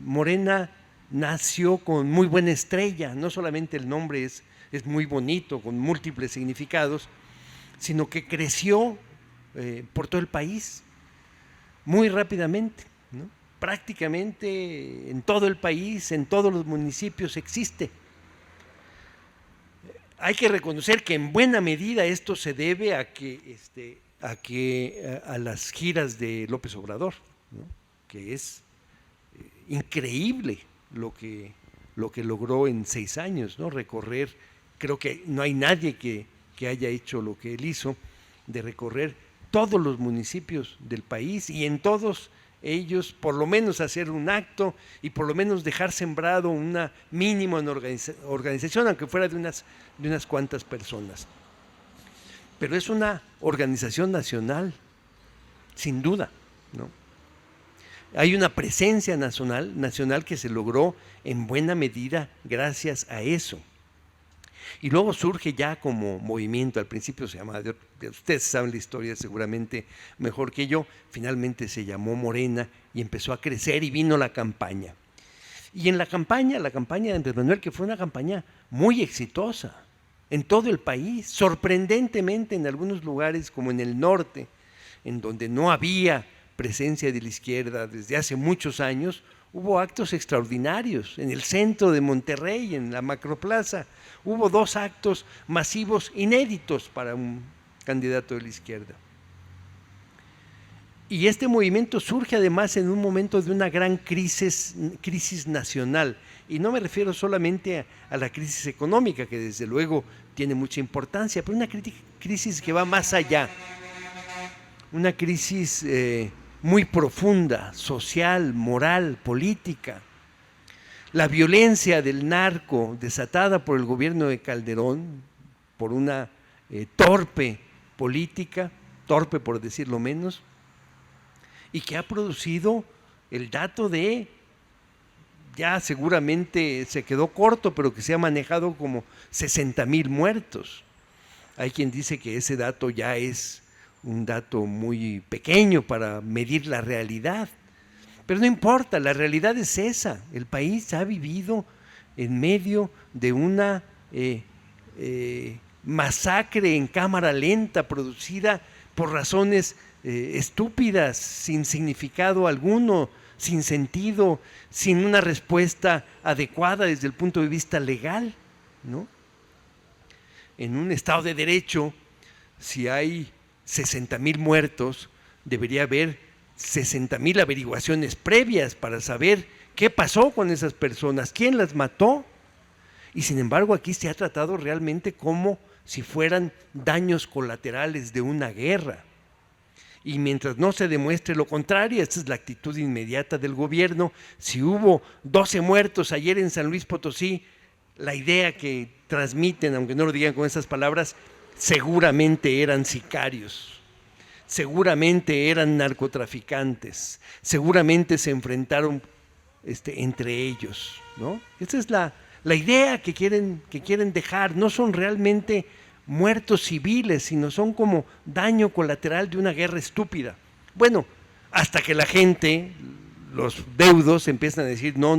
Morena nació con muy buena estrella, no solamente el nombre es muy bonito, con múltiples significados, sino que creció por todo el país muy rápidamente, ¿no? Prácticamente en todo el país, en todos los municipios existe. Hay que reconocer que en buena medida esto se debe a las giras de López Obrador, ¿no? Que es increíble lo que logró en 6 años, ¿no? Recorrer, creo que no hay nadie que haya hecho lo que él hizo, de recorrer todos los municipios del país y en todos ellos por lo menos hacer un acto y por lo menos dejar sembrado una mínima organización, aunque fuera de unas cuantas personas. Pero es una organización nacional, sin duda, ¿no? Hay una presencia nacional que se logró en buena medida gracias a eso. Y luego surge ya como movimiento, al principio se llamaba, ustedes saben la historia seguramente mejor que yo, finalmente se llamó Morena y empezó a crecer y vino la campaña. Y en la campaña de Andrés Manuel, que fue una campaña muy exitosa en todo el país, sorprendentemente en algunos lugares como en el norte, en donde no había presencia de la izquierda desde hace muchos años, hubo actos extraordinarios. En el centro de Monterrey, en la Macroplaza, hubo 2 actos masivos inéditos para un candidato de la izquierda. Y este movimiento surge además en un momento de una gran crisis nacional. Y no me refiero solamente a la crisis económica, que desde luego tiene mucha importancia, pero una crisis que va más allá. Una crisis muy profunda, social, moral, política. La violencia del narco desatada por el gobierno de Calderón, por una torpe política, torpe por decirlo menos, y que ha producido el dato de, ya seguramente se quedó corto, pero que se ha manejado como 60,000 muertos. Hay quien dice que ese dato ya es un dato muy pequeño para medir la realidad, pero no importa, la realidad es esa. El país ha vivido en medio de una masacre en cámara lenta producida por razones estúpidas, sin significado alguno, sin sentido, sin una respuesta adecuada desde el punto de vista legal, ¿no? En un Estado de Derecho, si hay 60,000 muertos, debería haber 60,000 averiguaciones previas para saber qué pasó con esas personas, quién las mató. Y sin embargo aquí se ha tratado realmente como si fueran daños colaterales de una guerra. Y mientras no se demuestre lo contrario, esta es la actitud inmediata del gobierno. Si hubo 12 muertos ayer en San Luis Potosí, la idea que transmiten, aunque no lo digan con esas palabras, seguramente eran sicarios, seguramente eran narcotraficantes, seguramente se enfrentaron entre ellos, ¿no? Esa es la idea que quieren dejar. No son realmente muertos civiles, sino son como daño colateral de una guerra estúpida. Bueno, hasta que la gente, los deudos, empiezan a decir no,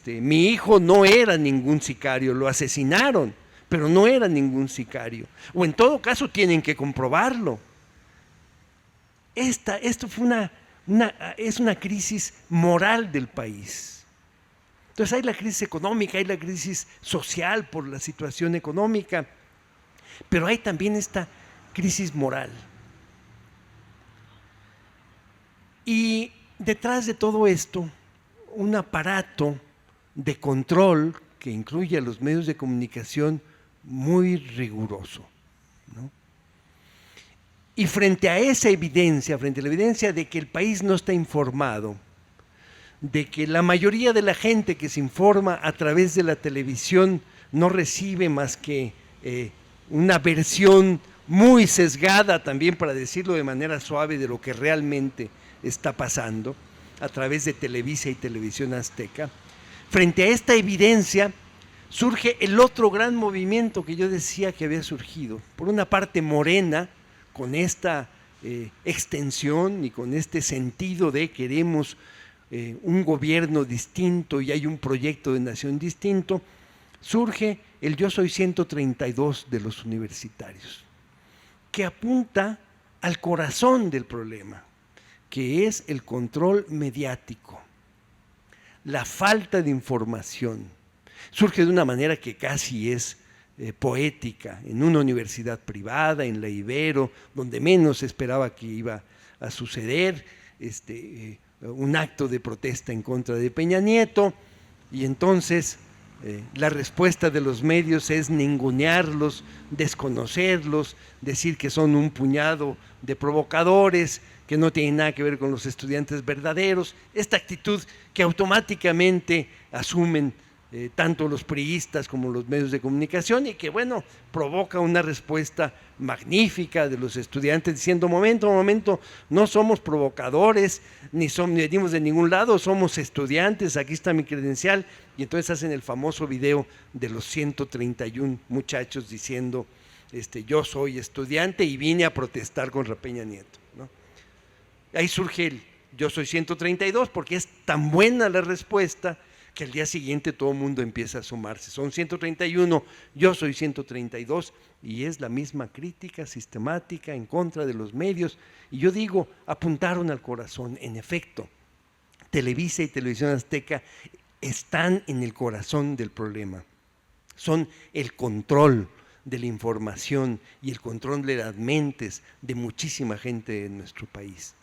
mi hijo no era ningún sicario, lo asesinaron, pero no era ningún sicario. O en todo caso tienen que comprobarlo. Esto fue es una crisis moral del país. Entonces hay la crisis económica, hay la crisis social por la situación económica, pero hay también esta crisis moral. Y detrás de todo esto, un aparato de control que incluye a los medios de comunicación muy riguroso, ¿no? Y frente a esa evidencia, frente a la evidencia de que el país no está informado, de que la mayoría de la gente que se informa a través de la televisión no recibe más que una versión muy sesgada, también para decirlo de manera suave, de lo que realmente está pasando a través de Televisa y Televisión Azteca. Frente a esta evidencia surge el otro gran movimiento que yo decía que había surgido. Por una parte, Morena, con esta extensión y con este sentido de queremos un gobierno distinto y hay un proyecto de nación distinto, surge el Yo Soy 132 de los universitarios, que apunta al corazón del problema, que es el control mediático, la falta de información. Surge de una manera que casi es poética, en una universidad privada, en la Ibero, donde menos se esperaba que iba a suceder, un acto de protesta en contra de Peña Nieto, y entonces la respuesta de los medios es ningunearlos, desconocerlos, decir que son un puñado de provocadores, que no tienen nada que ver con los estudiantes verdaderos, esta actitud que automáticamente asumen tanto los priistas como los medios de comunicación, y que bueno, provoca una respuesta magnífica de los estudiantes diciendo: momento, no somos provocadores, ni venimos de ningún lado, somos estudiantes, aquí está mi credencial. Y entonces hacen el famoso video de los 131 muchachos diciendo: yo soy estudiante y vine a protestar contra Peña Nieto, ¿no? Ahí surge el yo soy 132, porque es tan buena la respuesta que al día siguiente todo el mundo empieza a sumarse. Son 131, yo soy 132, y es la misma crítica sistemática en contra de los medios. Y yo digo, apuntaron al corazón. En efecto, Televisa y Televisión Azteca están en el corazón del problema. Son el control de la información y el control de las mentes de muchísima gente en nuestro país.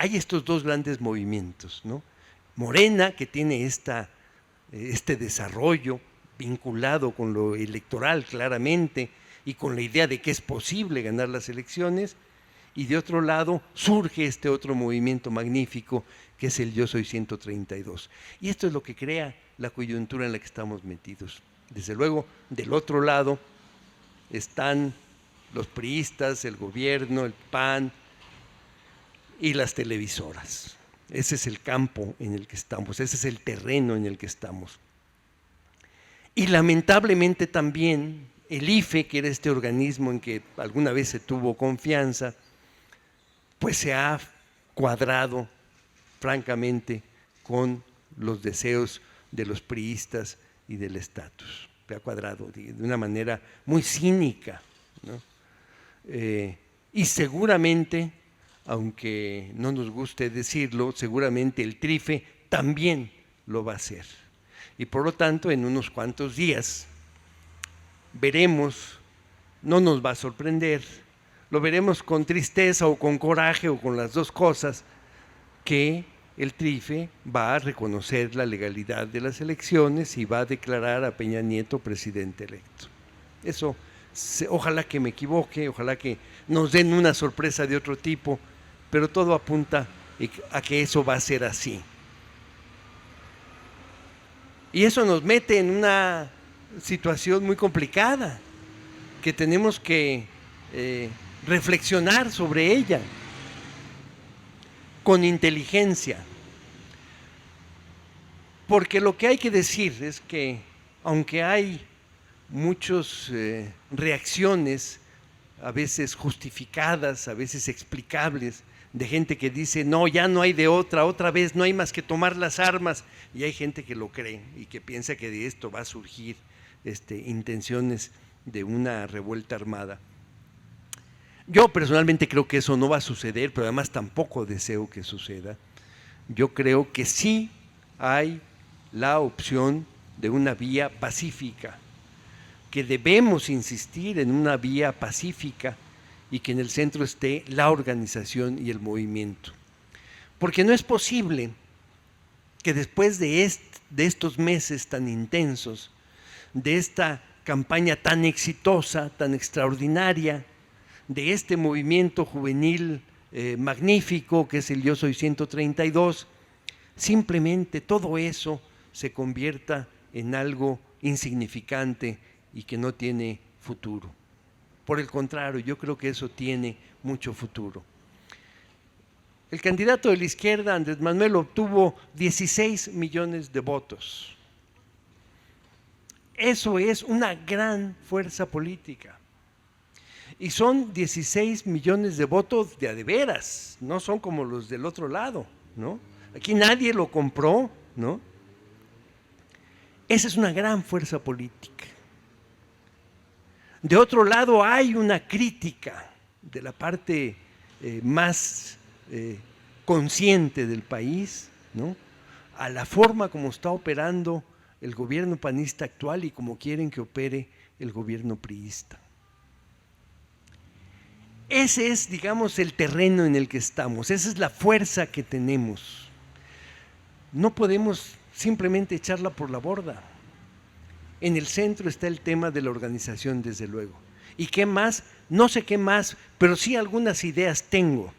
Hay estos dos grandes movimientos, ¿no? Morena, que tiene este desarrollo vinculado con lo electoral claramente y con la idea de que es posible ganar las elecciones, y de otro lado surge este otro movimiento magnífico que es el Yo Soy 132. Y esto es lo que crea la coyuntura en la que estamos metidos. Desde luego, del otro lado están los priistas, el gobierno, el PAN y las televisoras. Ese es el campo en el que estamos, ese es el terreno en el que estamos. Y lamentablemente también el IFE, que era este organismo en que alguna vez se tuvo confianza, pues se ha cuadrado francamente con los deseos de los priistas y del estatus. Se ha cuadrado de una manera muy cínica, ¿no? Y seguramente, aunque no nos guste decirlo, seguramente el TRIFE también lo va a hacer. Y por lo tanto, en unos cuantos días veremos, no nos va a sorprender, lo veremos con tristeza o con coraje o con las dos cosas, que el TRIFE va a reconocer la legalidad de las elecciones y va a declarar a Peña Nieto presidente electo. Eso, ojalá que me equivoque, ojalá que nos den una sorpresa de otro tipo, pero todo apunta a que eso va a ser así. Y eso nos mete en una situación muy complicada, que tenemos que reflexionar sobre ella con inteligencia. Porque lo que hay que decir es que, aunque hay muchas reacciones, a veces justificadas, a veces explicables, de gente que dice: no, ya no hay de otra vez no hay más que tomar las armas, y hay gente que lo cree y que piensa que de esto va a surgir intenciones de una revuelta armada. Yo personalmente creo que eso no va a suceder, pero además tampoco deseo que suceda. Yo creo que sí hay la opción de una vía pacífica, que debemos insistir en una vía pacífica y que en el centro esté la organización y el movimiento. Porque no es posible que después de estos meses tan intensos, de esta campaña tan exitosa, tan extraordinaria, de este movimiento juvenil magnífico que es el Yo Soy 132, simplemente todo eso se convierta en algo insignificante y que no tiene futuro. Por el contrario, yo creo que eso tiene mucho futuro. El candidato de la izquierda, Andrés Manuel, obtuvo 16 millones de votos. Eso es una gran fuerza política. Y son 16 millones de votos de a de veras, no son como los del otro lado, ¿no? Aquí nadie lo compró, ¿no? Esa es una gran fuerza política. De otro lado, hay una crítica de la parte más consciente del país, ¿no?, a la forma como está operando el gobierno panista actual y como quieren que opere el gobierno priista. Ese es, digamos, el terreno en el que estamos, esa es la fuerza que tenemos. No podemos simplemente echarla por la borda. En el centro está el tema de la organización, desde luego. ¿Y qué más? No sé qué más, pero sí algunas ideas tengo,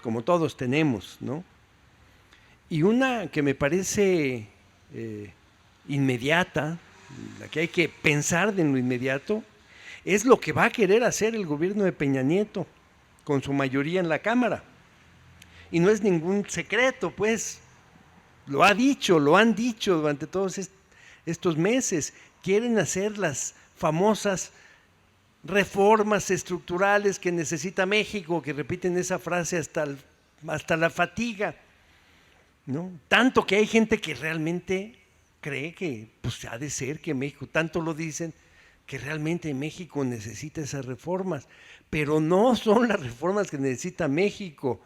como todos tenemos, ¿no? Y una que me parece inmediata, la que hay que pensar en lo inmediato, es lo que va a querer hacer el gobierno de Peña Nieto con su mayoría en la Cámara. Y no es ningún secreto, pues, lo han dicho durante todos estos meses. Quieren hacer las famosas reformas estructurales que necesita México, que repiten esa frase hasta la fatiga, ¿no? Tanto que hay gente que realmente cree que pues ha de ser que México, tanto lo dicen, que realmente México necesita esas reformas, pero no son las reformas que necesita México.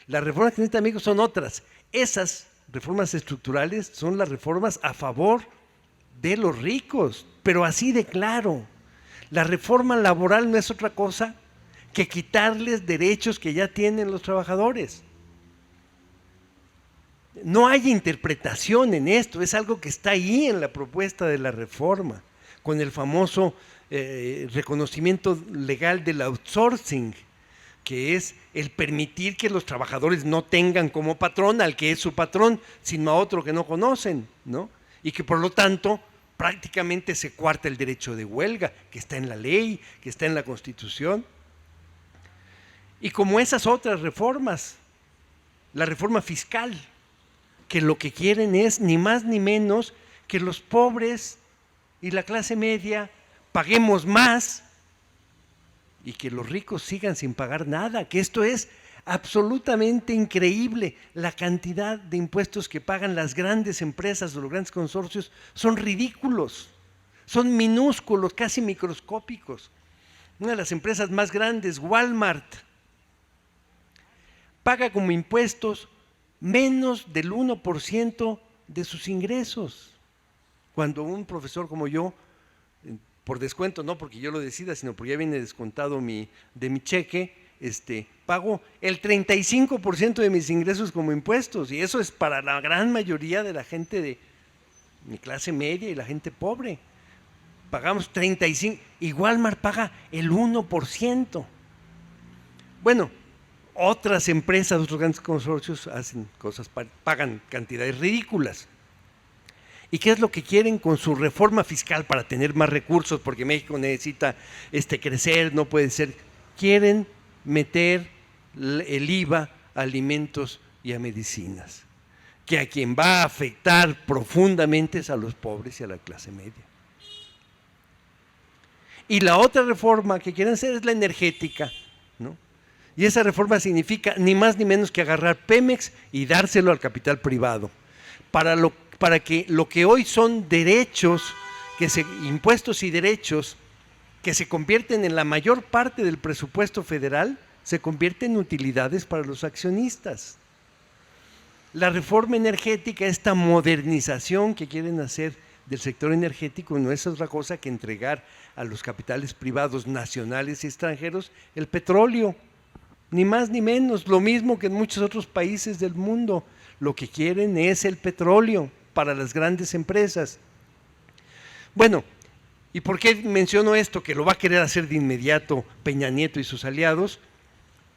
Las reformas que necesita México son otras. Esas reformas estructurales son las reformas a favor de los ricos, pero así de claro. La reforma laboral no es otra cosa que quitarles derechos que ya tienen los trabajadores. No hay interpretación en esto, es algo que está ahí en la propuesta de la reforma, con el famoso reconocimiento legal del outsourcing, que es el permitir que los trabajadores no tengan como patrón al que es su patrón, sino a otro que no conocen, ¿no? Y que por lo tanto prácticamente se coarta el derecho de huelga, que está en la ley, que está en la Constitución. Y como esas otras reformas, la reforma fiscal, que lo que quieren es ni más ni menos que los pobres y la clase media paguemos más y que los ricos sigan sin pagar nada, que esto es absolutamente increíble. La cantidad de impuestos que pagan las grandes empresas o los grandes consorcios son ridículos, son minúsculos, casi microscópicos. Una de las empresas más grandes, Walmart, paga como impuestos menos del 1% de sus ingresos. Cuando un profesor como yo, por descuento, no porque yo lo decida, sino porque ya viene descontado de mi cheque, pago el 35% de mis ingresos como impuestos, y eso es para la gran mayoría de la gente de mi clase media y la gente pobre. Pagamos 35%, y Walmart paga el 1%. Bueno, otras empresas, otros grandes consorcios hacen cosas, pagan cantidades ridículas. ¿Y qué es lo que quieren con su reforma fiscal para tener más recursos? Porque México necesita crecer, no puede ser. Quieren meter el IVA a alimentos y a medicinas, que a quien va a afectar profundamente es a los pobres y a la clase media. Y la otra reforma que quieren hacer es la energética, ¿no? Y esa reforma significa ni más ni menos que agarrar Pemex y dárselo al capital privado, para que lo que hoy son derechos, impuestos y derechos, que se convierten en la mayor parte del presupuesto federal, se convierten en utilidades para los accionistas. La reforma energética, esta modernización que quieren hacer del sector energético, no es otra cosa que entregar a los capitales privados nacionales y extranjeros el petróleo, ni más ni menos, lo mismo que en muchos otros países del mundo. Lo que quieren es el petróleo para las grandes empresas. Bueno, ¿y por qué menciono esto? Que lo va a querer hacer de inmediato Peña Nieto y sus aliados.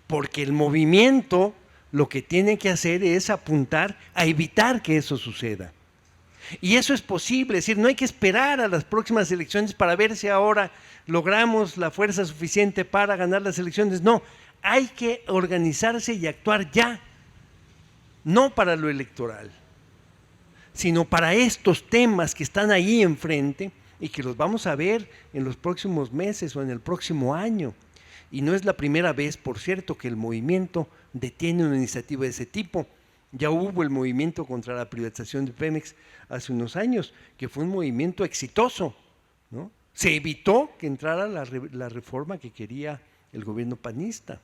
Porque el movimiento lo que tiene que hacer es apuntar a evitar que eso suceda. Y eso es posible, es decir, no hay que esperar a las próximas elecciones para ver si ahora logramos la fuerza suficiente para ganar las elecciones. No, hay que organizarse y actuar ya, no para lo electoral, sino para estos temas que están ahí enfrente y que los vamos a ver en los próximos meses o en el próximo año. Y no es la primera vez, por cierto, que el movimiento detiene una iniciativa de ese tipo. Ya hubo el movimiento contra la privatización de Pemex hace unos años, que fue un movimiento exitoso, ¿no? Se evitó que entrara la reforma que quería el gobierno panista.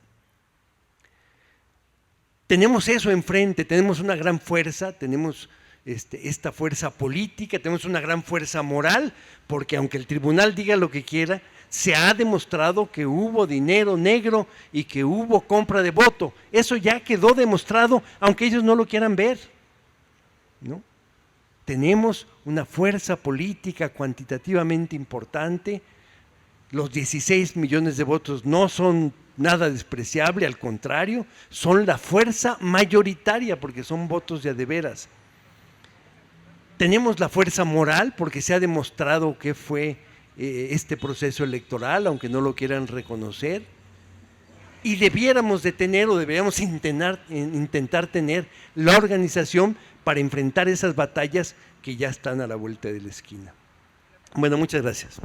Tenemos eso enfrente, tenemos una gran fuerza, tenemos esta fuerza política, tenemos una gran fuerza moral, porque aunque el tribunal diga lo que quiera, se ha demostrado que hubo dinero negro y que hubo compra de voto. Eso ya quedó demostrado, aunque ellos no lo quieran ver, ¿no? Tenemos una fuerza política cuantitativamente importante. Los 16 millones de votos no son nada despreciable, al contrario, son la fuerza mayoritaria porque son votos de a de veras. tenemos la fuerza moral porque se ha demostrado que fue este proceso electoral, aunque no lo quieran reconocer, y debiéramos de tener o deberíamos intentar tener la organización para enfrentar esas batallas que ya están a la vuelta de la esquina. Bueno, muchas gracias.